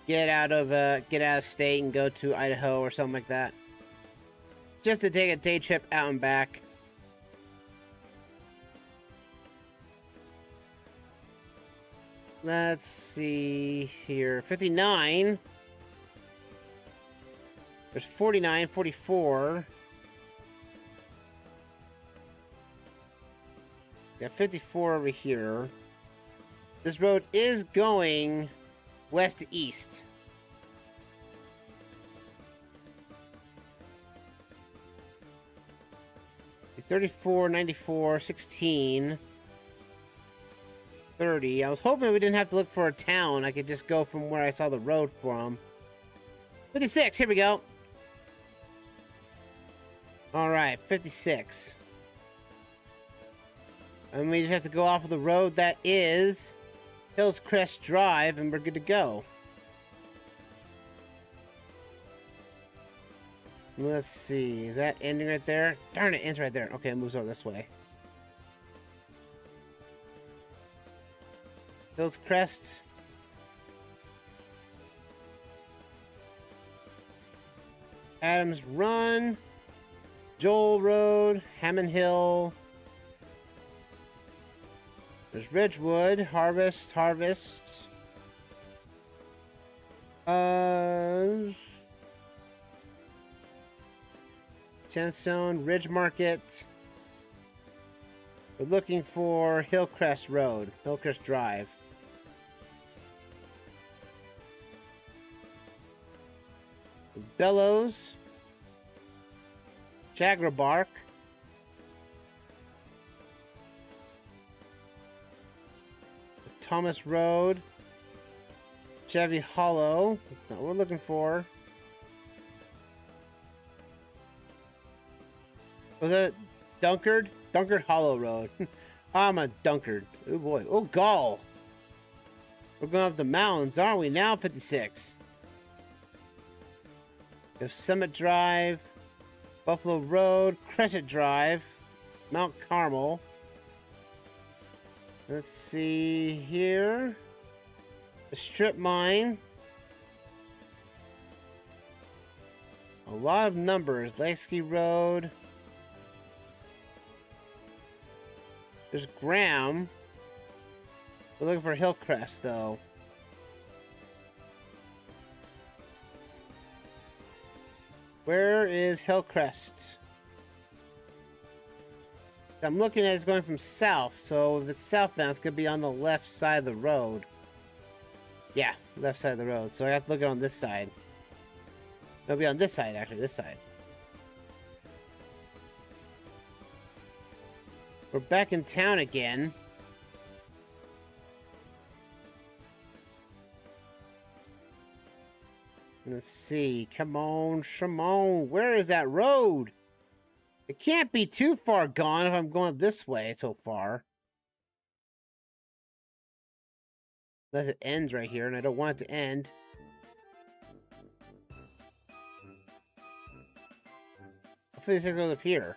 Get out of state and go to Idaho or something like that. Just to take a day trip out and back. Let's see here. 59. There's 49, 44. Got 54 over here. This road is going west to east. The 34, 94, 16. 30. I was hoping we didn't have to look for a town. I could just go from where I saw the road from. 56, here we go. Alright, 56. And we just have to go off of the road that is Hills Crest Drive, and we're good to go. Let's see, is that ending right there? Darn, it ends right there. Okay, it moves over this way. Hills Crest. Adams Run. Joel Road. Hammond Hill. There's Ridgewood. Harvest. Sandstone. Ridge Market. We're looking for Hillcrest Road. Hillcrest Drive. Bellows, Jagrabark, Thomas Road, Chevy Hollow. That's not what we're looking for. Was that Dunkard? Dunkard Hollow Road. I'm a Dunkard. Oh boy. Oh, Gall. We're going up the mountains, aren't we? Now 56. There's Summit Drive, Buffalo Road, Crescent Drive, Mount Carmel. Let's see here. The Strip Mine. A lot of numbers. Lakesky Road. There's Graham. We're looking for Hillcrest, though. Where is Hillcrest? I'm looking at it's going from south, so if it's southbound, it's going to be on the left side of the road. Yeah, left side of the road. So I have to look at it on this side. It'll be on this side, actually, this side. We're back in town again. Let's see. Come on, Shimon. Where is that road? It can't be too far gone if I'm going this way so far. Unless it ends right here, and I don't want it to end. Hopefully this goes up here.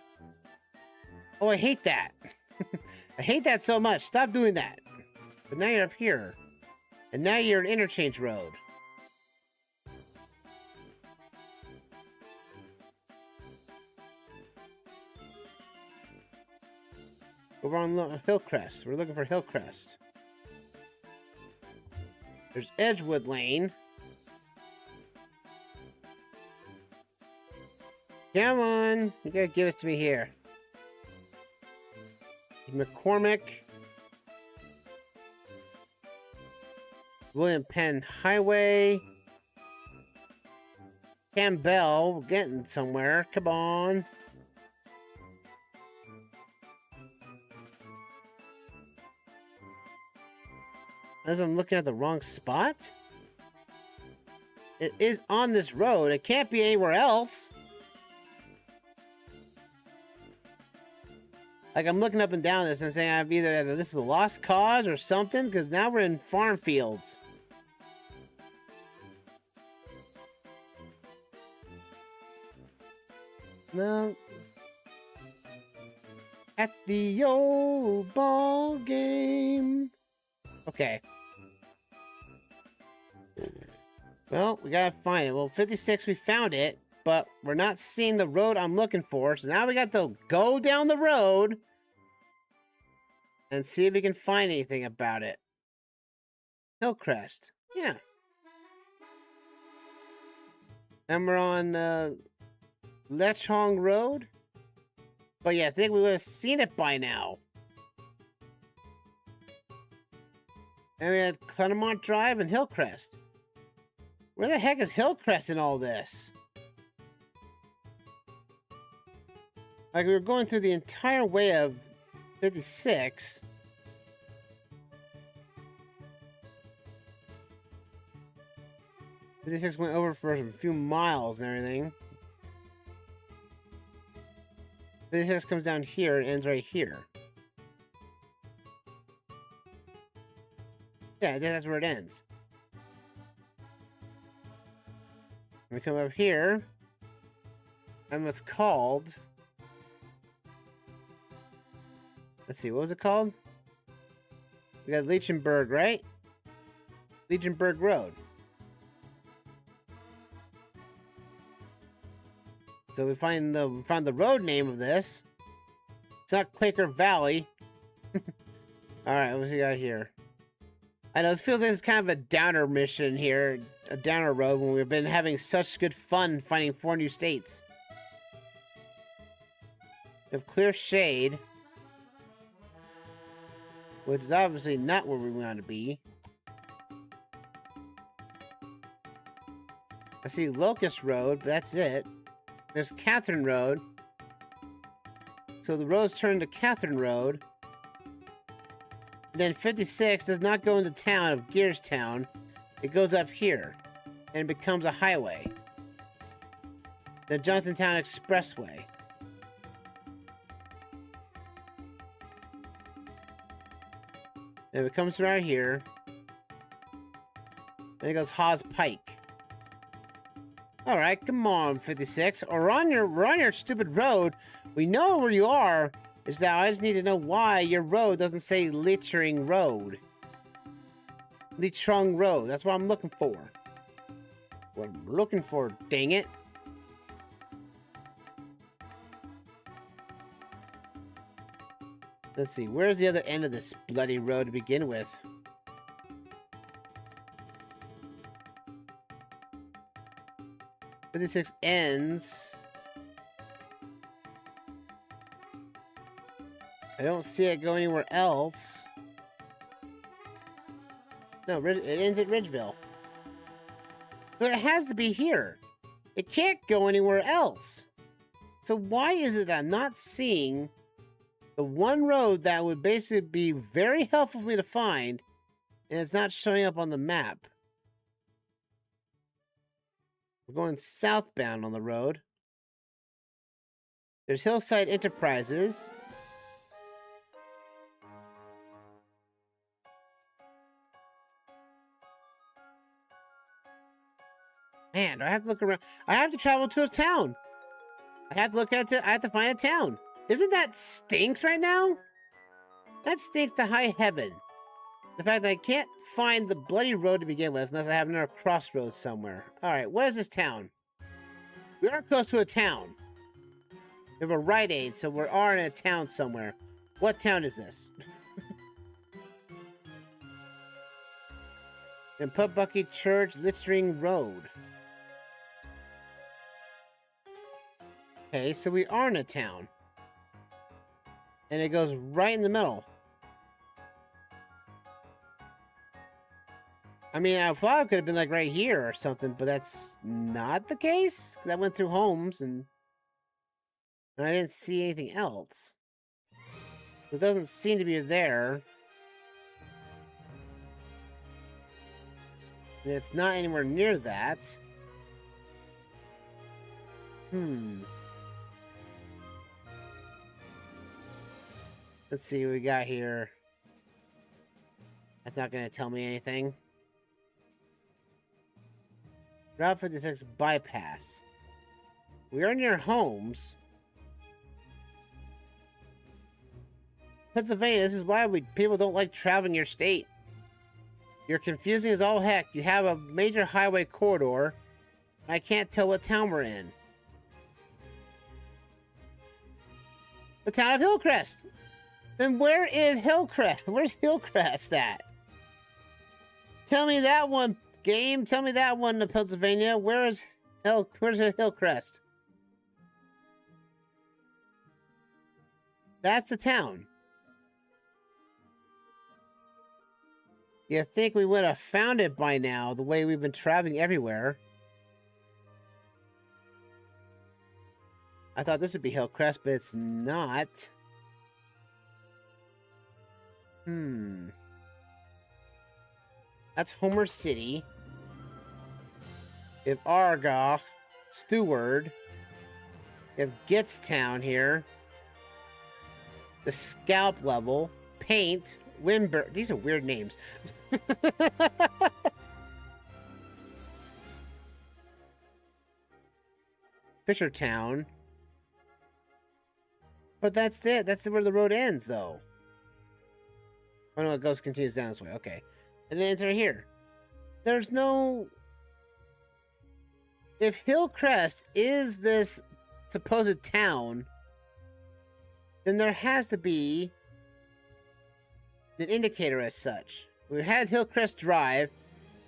Oh, I hate that. I hate that so much. Stop doing that. But now you're up here. And now you're an interchange road. Over on Hillcrest. We're looking for Hillcrest. There's Edgewood Lane. Come on. You gotta give it to me here. McCormick. William Penn Highway. Campbell. We're getting somewhere. Come on. As I'm looking at the wrong spot? It is on this road. It can't be anywhere else. Like, I'm looking up and down this and saying I've either this is a lost cause or something, because now we're in farm fields. No. At the old ball game. Okay. Well, we gotta find it. Well, 56, we found it, but we're not seeing the road I'm looking for. So now we got to go down the road and see if we can find anything about it. Hillcrest. Yeah. And we're on Lechong Road. But yeah, I think we would have seen it by now. And we had Claremont Drive and Hillcrest. Where the heck is Hillcrest in all this? Like, we were going through the entire way of 56. This went over for a few miles and everything. 56 comes down here and ends right here. Yeah, that's where it ends. We come up here, and what's called... Let's see, what was it called? We got Leechenburg, right? Leechenburg Road. So we found the road name of this. It's not Quaker Valley. Alright, what's we got here? I know, this feels like it's kind of a downer mission here. A downer road when we've been having such good fun finding 4 new states. We have Clear Shade. Which is obviously not where we want to be. I see Locust Road, but that's it. There's Catherine Road. So the roads turn to Catherine Road. And then 56 does not go into the town of Gearstown. It goes up here. And it becomes a highway. The Johnsontown Expressway. And it comes right here. Then it goes Hawes Pike. Alright, come on, 56. We're on your stupid road. We know where you are. Is that I just need to know why your road doesn't say Leechering Road. Leechung Road. That's what I'm looking for. What I'm looking for, dang it. Let's see, where's the other end of this bloody road to begin with? .56 ends. I don't see it go anywhere else. No, it ends at Ridgeville. But it has to be here. It can't go anywhere else. So why is it that I'm not seeing the one road that would basically be very helpful for me to find, and it's not showing up on the map? We're going southbound on the road. There's Hillside Enterprises. Man, do I have to look around? I have to travel to a town. I have to find a town. Isn't that stinks right now? That stinks to high heaven. The fact that I can't find the bloody road to begin with unless I have another crossroads somewhere. Alright, what is this town? We are close to a town. We have a Rite Aid, so we are in a town somewhere. What town is this? In Putbucky Church, Littering Road. Okay, so we are in a town. And it goes right in the middle. I mean, I thought it could have been like right here or something, but that's not the case. Because I went through homes and I didn't see anything else. It doesn't seem to be there. And it's not anywhere near that. Let's see what we got here. That's not going to tell me anything. Route 56 bypass. We are near homes. Pennsylvania, this is why people don't like traveling your state. You're confusing as all heck. You have a major highway corridor. I can't tell what town we're in. The town of Hillcrest. Then where is Hillcrest? Where's Hillcrest at? Tell me that one, game. Tell me that one in Pennsylvania. Where's Hillcrest? That's the town. You think we would have found it by now, the way we've been traveling everywhere. I thought this would be Hillcrest, but it's not. That's Homer City. We have Argyle, Stewart. We have Gittstown here. The Scalp Level, Paint, Wimber. These are weird names. Fishertown. But that's it. That's where the road ends, though. Oh no, it continues down this way. Okay. And then it's right here. There's no... If Hillcrest is this supposed town, then there has to be an indicator as such. We've had Hillcrest Drive.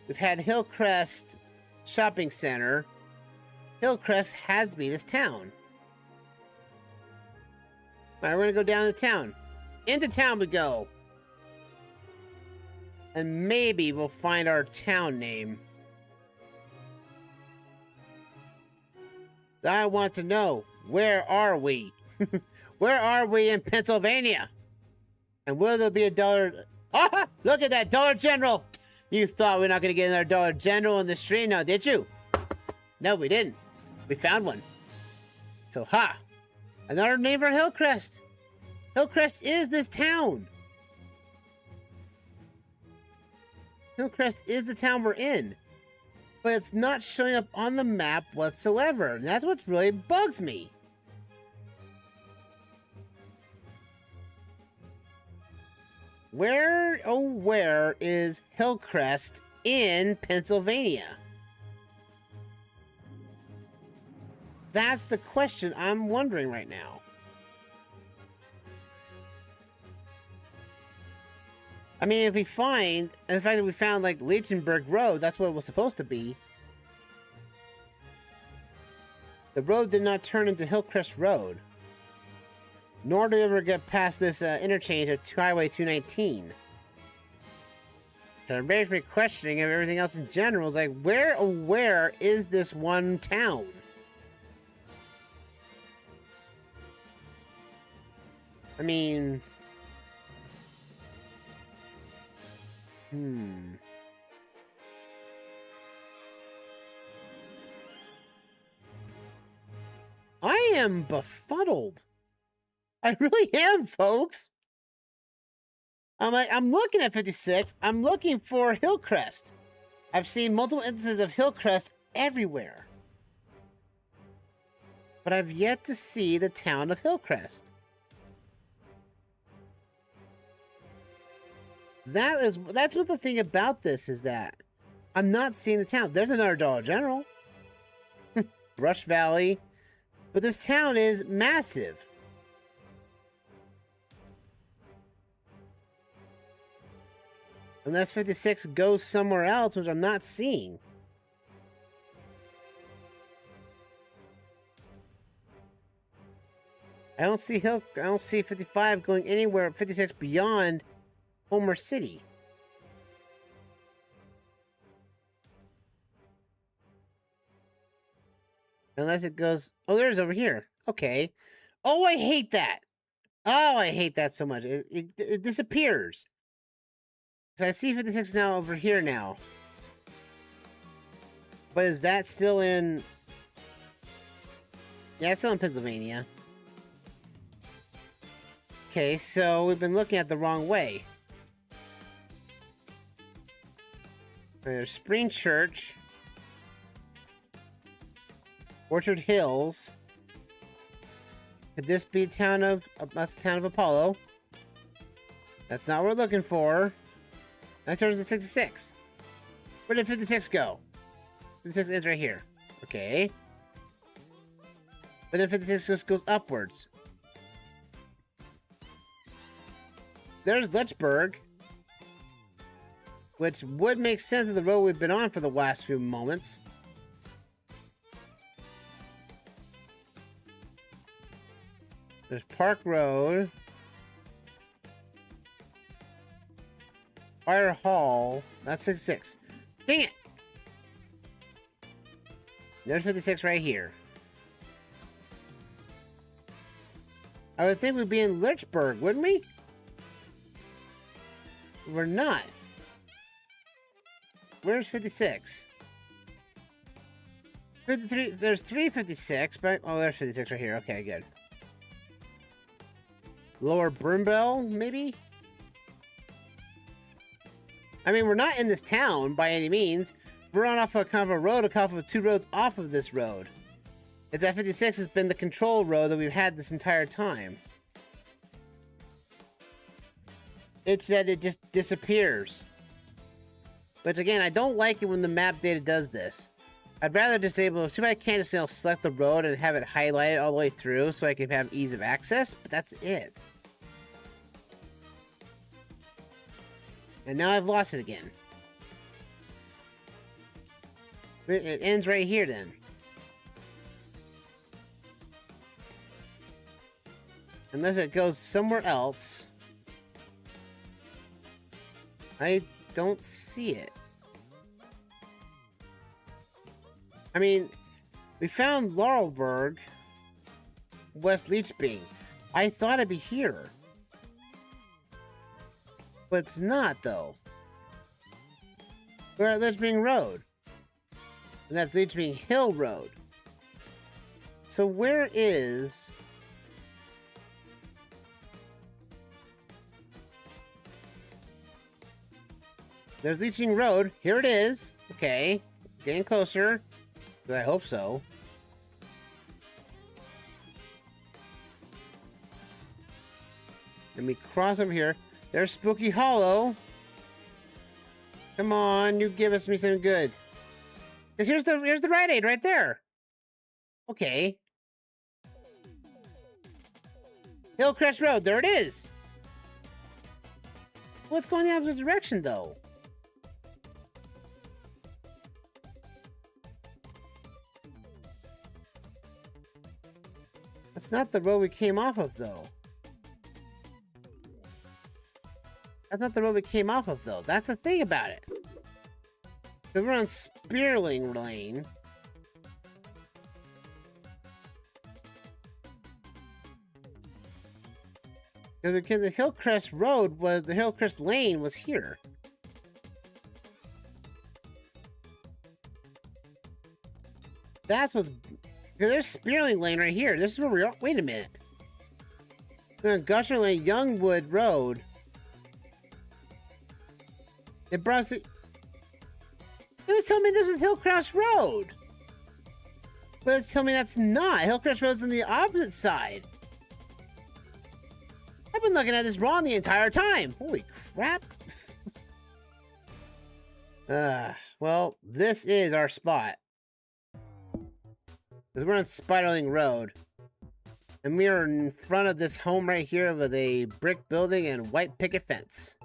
We've had Hillcrest Shopping Center. Hillcrest has to be this town. Alright, we're gonna go down to town. Into town we go. And maybe we'll find our town name. I want to know, where are we? Where are we in Pennsylvania? And will there be a dollar... Ah! Look at that, Dollar General! You thought we're not going to get another Dollar General in the stream now, did you? No, we didn't. We found one. So, ha! Another name for Hillcrest. Hillcrest is this town. Hillcrest is the town we're in. But it's not showing up on the map whatsoever. And that's what really bugs me. Where, oh where is Hillcrest in Pennsylvania? That's the question I'm wondering right now. I mean, if we find, and the fact that we found, like, Leechenburg Road, that's what it was supposed to be. The road did not turn into Hillcrest Road. Nor do we ever get past this interchange of Highway 219. So it bears me questioning of everything else in general. Is like, where is this one town? I mean... I am befuddled. I really am, folks. I'm looking at 56. I'm looking for Hillcrest. I've seen multiple instances of Hillcrest everywhere. But I've yet to see the town of Hillcrest. That's what the thing about this is, that I'm not seeing the town. There's another Dollar General. Brush Valley. But this town is massive. Unless 56 goes somewhere else, which I'm not seeing. I don't see 55 going anywhere, 56 beyond Homer City. Unless it goes... Oh, there's over here. Okay. Oh, I hate that. Oh, I hate that so much. It disappears. So I see 56 now over here now. But is that still in... Yeah, it's still in Pennsylvania. Okay, so we've been looking at the wrong way. There's Spring Church. Orchard Hills. Could this be town of... that's the town of Apollo. That's not what we're looking for. That turns to 66. Where did 56 go? 56 ends right here. Okay. But then 56 just goes upwards. There's Lynchburg. Which would make sense of the road we've been on for the last few moments. There's Park Road. Fire Hall. That's 66. Dang it! There's 56 right here. I would think we'd be in Lynchburg, wouldn't we? We're not. Where's 56? 53. There's 356, but... oh, there's 56 right here. Okay, good. Lower Brimble, maybe? I mean, we're not in this town by any means. We're on off of kind of a road, a couple of two roads off of this road. It's that 56 has been the control road that we've had this entire time. It's that it just disappears. Which again, I don't like it when the map data does this. I'd rather disable it. Too bad I can't just, you know, select the road and have it highlighted all the way through so I can have ease of access, but that's it. And now I've lost it again. It ends right here then. Unless it goes somewhere else. I don't see it. I mean, we found Laurelburg, West Leechbing. I thought it'd be here. But it's not, though. We're at Leechbing Road. And that's Leechbing Hill Road. So where is... there's Leechbing Road. Here it is. Okay. Getting closer. I hope so. Let me cross over here. There's Spooky Hollow. Come on, you give us me something good. Cause here's the Rite Aid right there. Okay. Hillcrest Road, there it is. What's going the opposite direction though? That's not the road we came off of, though. That's not the road we came off of, though. That's the thing about it. So we're on Spearling Lane. Because the Hillcrest Road was... the Hillcrest Lane was here. That's what's... because there's Spearling Lane right here. This is where we are. Wait a minute. We're on Gusher Lane, Youngwood Road. It brought us... it was telling me this was Hillcrest Road. But it's telling me that's not. Hillcrest Road's on the opposite side. I've been looking at this wrong the entire time. Holy crap. Well, this is our spot. Because we're on Spiderling Road. And we are in front of this home right here with a brick building and white picket fence.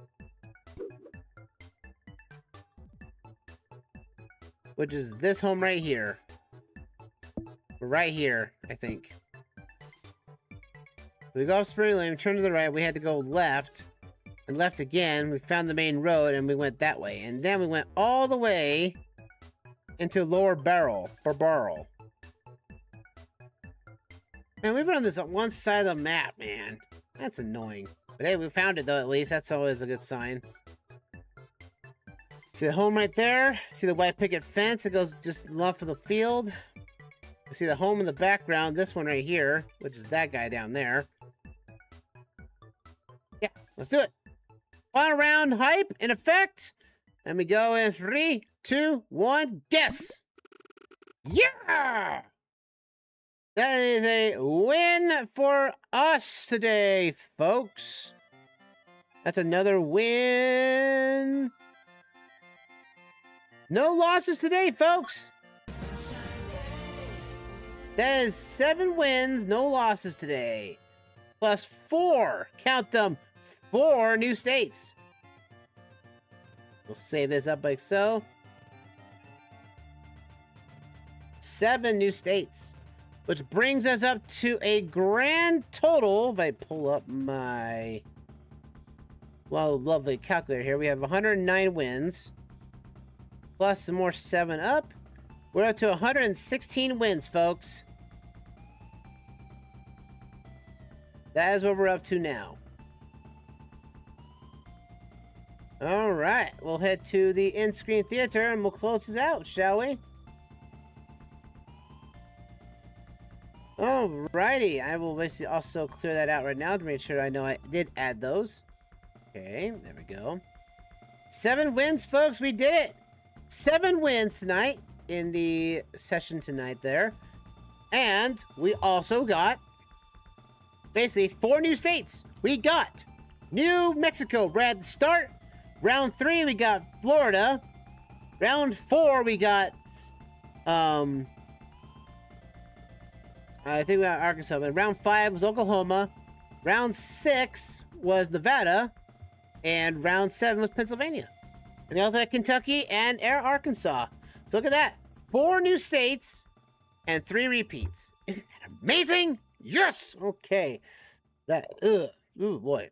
Which is this home right here. Right here, I think. We go off Spring Lane, turn to the right, we had to go left. And left again, we found the main road and we went that way. And then we went all the way into Lower Barrel. Man, we've been on this one side of the map, man. That's annoying. But hey, we found it though, at least. That's always a good sign. See the home right there? See the white picket fence? It goes just left of the field. You see the home in the background, this one right here, which is that guy down there. Let's do it. Final round hype in effect. And we go in 3, 2, 1, guess. Yeah! That is a win for us today, folks. That's another win. No losses today, folks. That is 7 wins, no losses today. Plus 4, count them, 4 new states. We'll save this up like so. 7 new states, which brings us up to a grand total. If I pull up my, well, lovely calculator here, we have 109 wins, plus some more 7 up. We're up to 116 wins, folks. That is what we're up to now. All right, we'll head to the in-screen theater and we'll close this out, shall we? Alrighty, I will basically also clear that out right now to make sure I know I did add those. Okay, there we go. 7 wins, folks, we did it! 7 wins tonight in the session tonight there. And we also got basically 4 new states. We got New Mexico, we're at the start. Round 3, we got Florida. Round 4, we got, I think we got Arkansas. But round 5 was Oklahoma. Round 6 was Nevada. And round 7 was Pennsylvania. And we also had Kentucky and Arkansas. So look at that. 4 new states and 3 repeats. Isn't that amazing? Yes! Okay. Ooh, boy.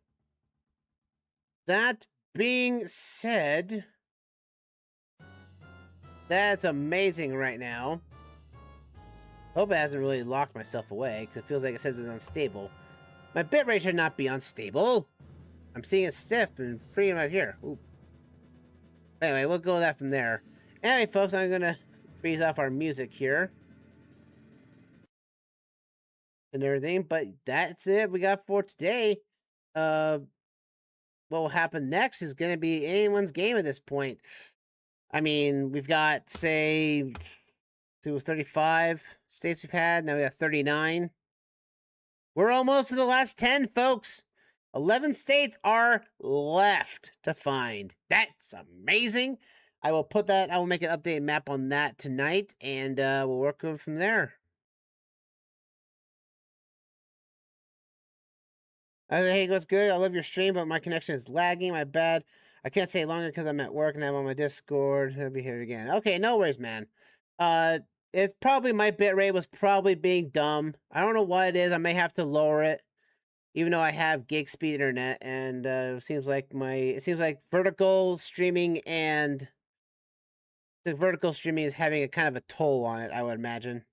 That being said, that's amazing right now. Hope it hasn't really locked myself away, because it feels like it says it's unstable. My bitrate should not be unstable. I'm seeing it stiff and freeing right here. Ooh. Anyway, we'll go with that from there. Anyway, folks, I'm going to freeze off our music here. And everything, but that's it we got for today. What will happen next is going to be anyone's game at this point. I mean, we've got, say, it was 35 states we've had. Now we have 39. We're almost to the last 10, folks. 11 states are left to find. That's amazing. I will make an updated map on that tonight, and we'll work on from there. Hey, what's good? I love your stream, but my connection is lagging. My bad. I can't stay longer because I'm at work and I'm on my Discord. I'll be here again. Okay, no worries, man. It's probably my bitrate was probably being dumb. I don't know what it is. I may have to lower it, even though I have gig speed internet. And it seems like vertical streaming and the vertical streaming is having a kind of a toll on it, I would imagine.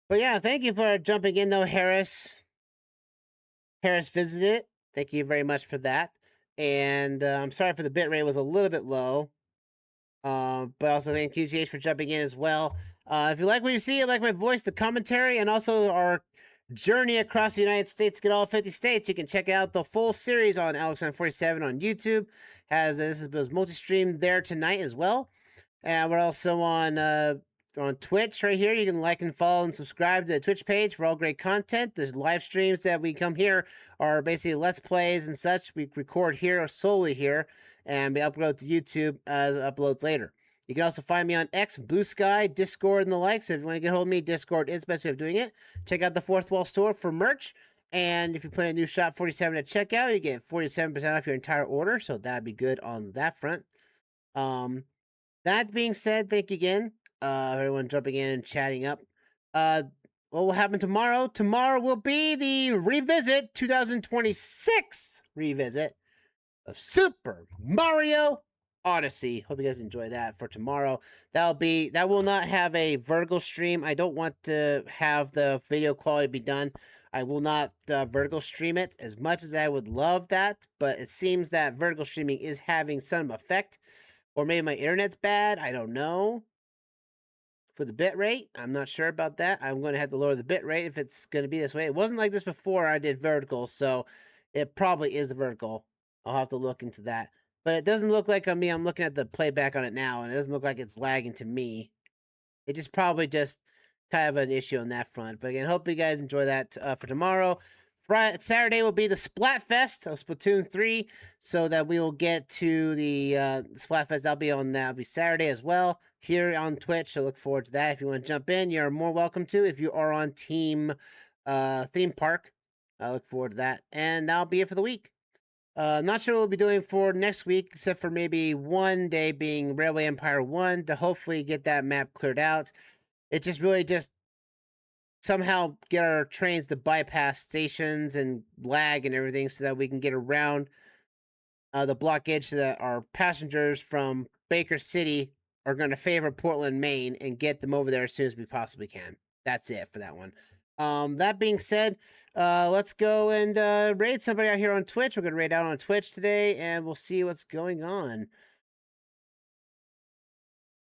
But yeah, thank you for jumping in, though, Harris. Harris visited. Thank you very much for that. And I'm sorry for the bitrate was a little bit low. But also thank you, GH, for jumping in as well. If you like what you see, you like my voice, the commentary, and also our journey across the United States to get all 50 states, you can check out the full series on Alexman47 on YouTube. This was multi-streamed there tonight as well. And we're also on Twitch right here. You can like and follow and subscribe to the Twitch page for all great content. The live streams that we come here are basically Let's Plays and such. We record here solely here, and we upload to YouTube as uploads later. You can also find me on X, Blue Sky, Discord, and the like. So if you want to get hold of me, Discord is the best way of doing it. Check out the Fourth Wall store for merch. And if you put in a new Shop 47 at checkout, you get 47% off your entire order. So that'd be good on that front. That being said, thank you again. Everyone jumping in and chatting up. What will happen tomorrow? Tomorrow will be the revisit 2026 revisit of Super Mario Odyssey. Hope you guys enjoy that for tomorrow. That will not have a vertical stream. I don't want to have the video quality be done. I will not vertical stream it as much as I would love that, but it seems that vertical streaming is having some effect. Or maybe my internet's bad. I don't know. For the bit rate, I'm not sure about that. I'm going to have to lower the bit rate if it's going to be this way. It wasn't like this before I did vertical, so It probably is vertical. I'll have to look into that. But it doesn't look like on me. I'm looking at the playback on it now, and it doesn't look like it's lagging to me. It just probably just kind of an issue on that front. But again, hope you guys enjoy that for tomorrow. Saturday will be the Splatfest of Splatoon 3, so that we will get to the Splatfest. That'll be Saturday as well here on Twitch. So look forward to that. If you want to jump in, you're more welcome to. If you are on Team Theme Park, I look forward to that. And that'll be it for the week. Not sure what we'll be doing for next week, except for maybe one day being Railway Empire 1 to hopefully get that map cleared out. It just really just somehow get our trains to bypass stations and lag and everything so that we can get around the blockage so that our passengers from Baker City are going to favor Portland, Maine and get them over there as soon as we possibly can. That's it for that one. That being said, let's go and raid somebody out here on Twitch. We're going to raid out on Twitch today, and we'll see what's going on.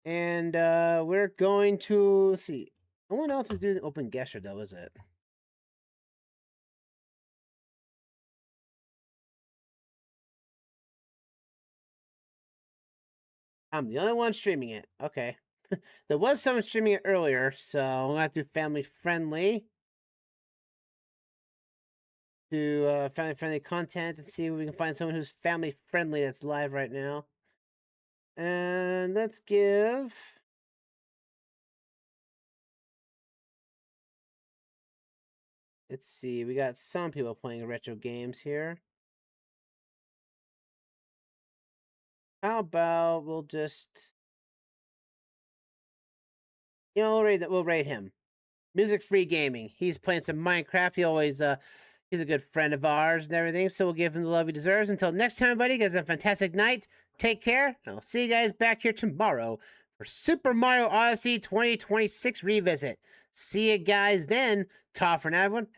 And we're going to, let's see. No one else is doing OpenGuessr, though, is it? I'm the only one streaming it. Okay. There was someone streaming it earlier, so I'm going to have to do family friendly. To family friendly content and see if we can find someone who's family friendly that's live right now. And let's give. Let's see, we got some people playing retro games here. How about we'll just, you know, we'll rate him. Music Free Gaming. He's playing some Minecraft. He always he's a good friend of ours and everything, so we'll give him the love he deserves. Until next time, everybody, guys, have a fantastic night. Take care, and I'll see you guys back here tomorrow for Super Mario Odyssey 2026 Revisit. See you guys then. Ta for now, everyone. Have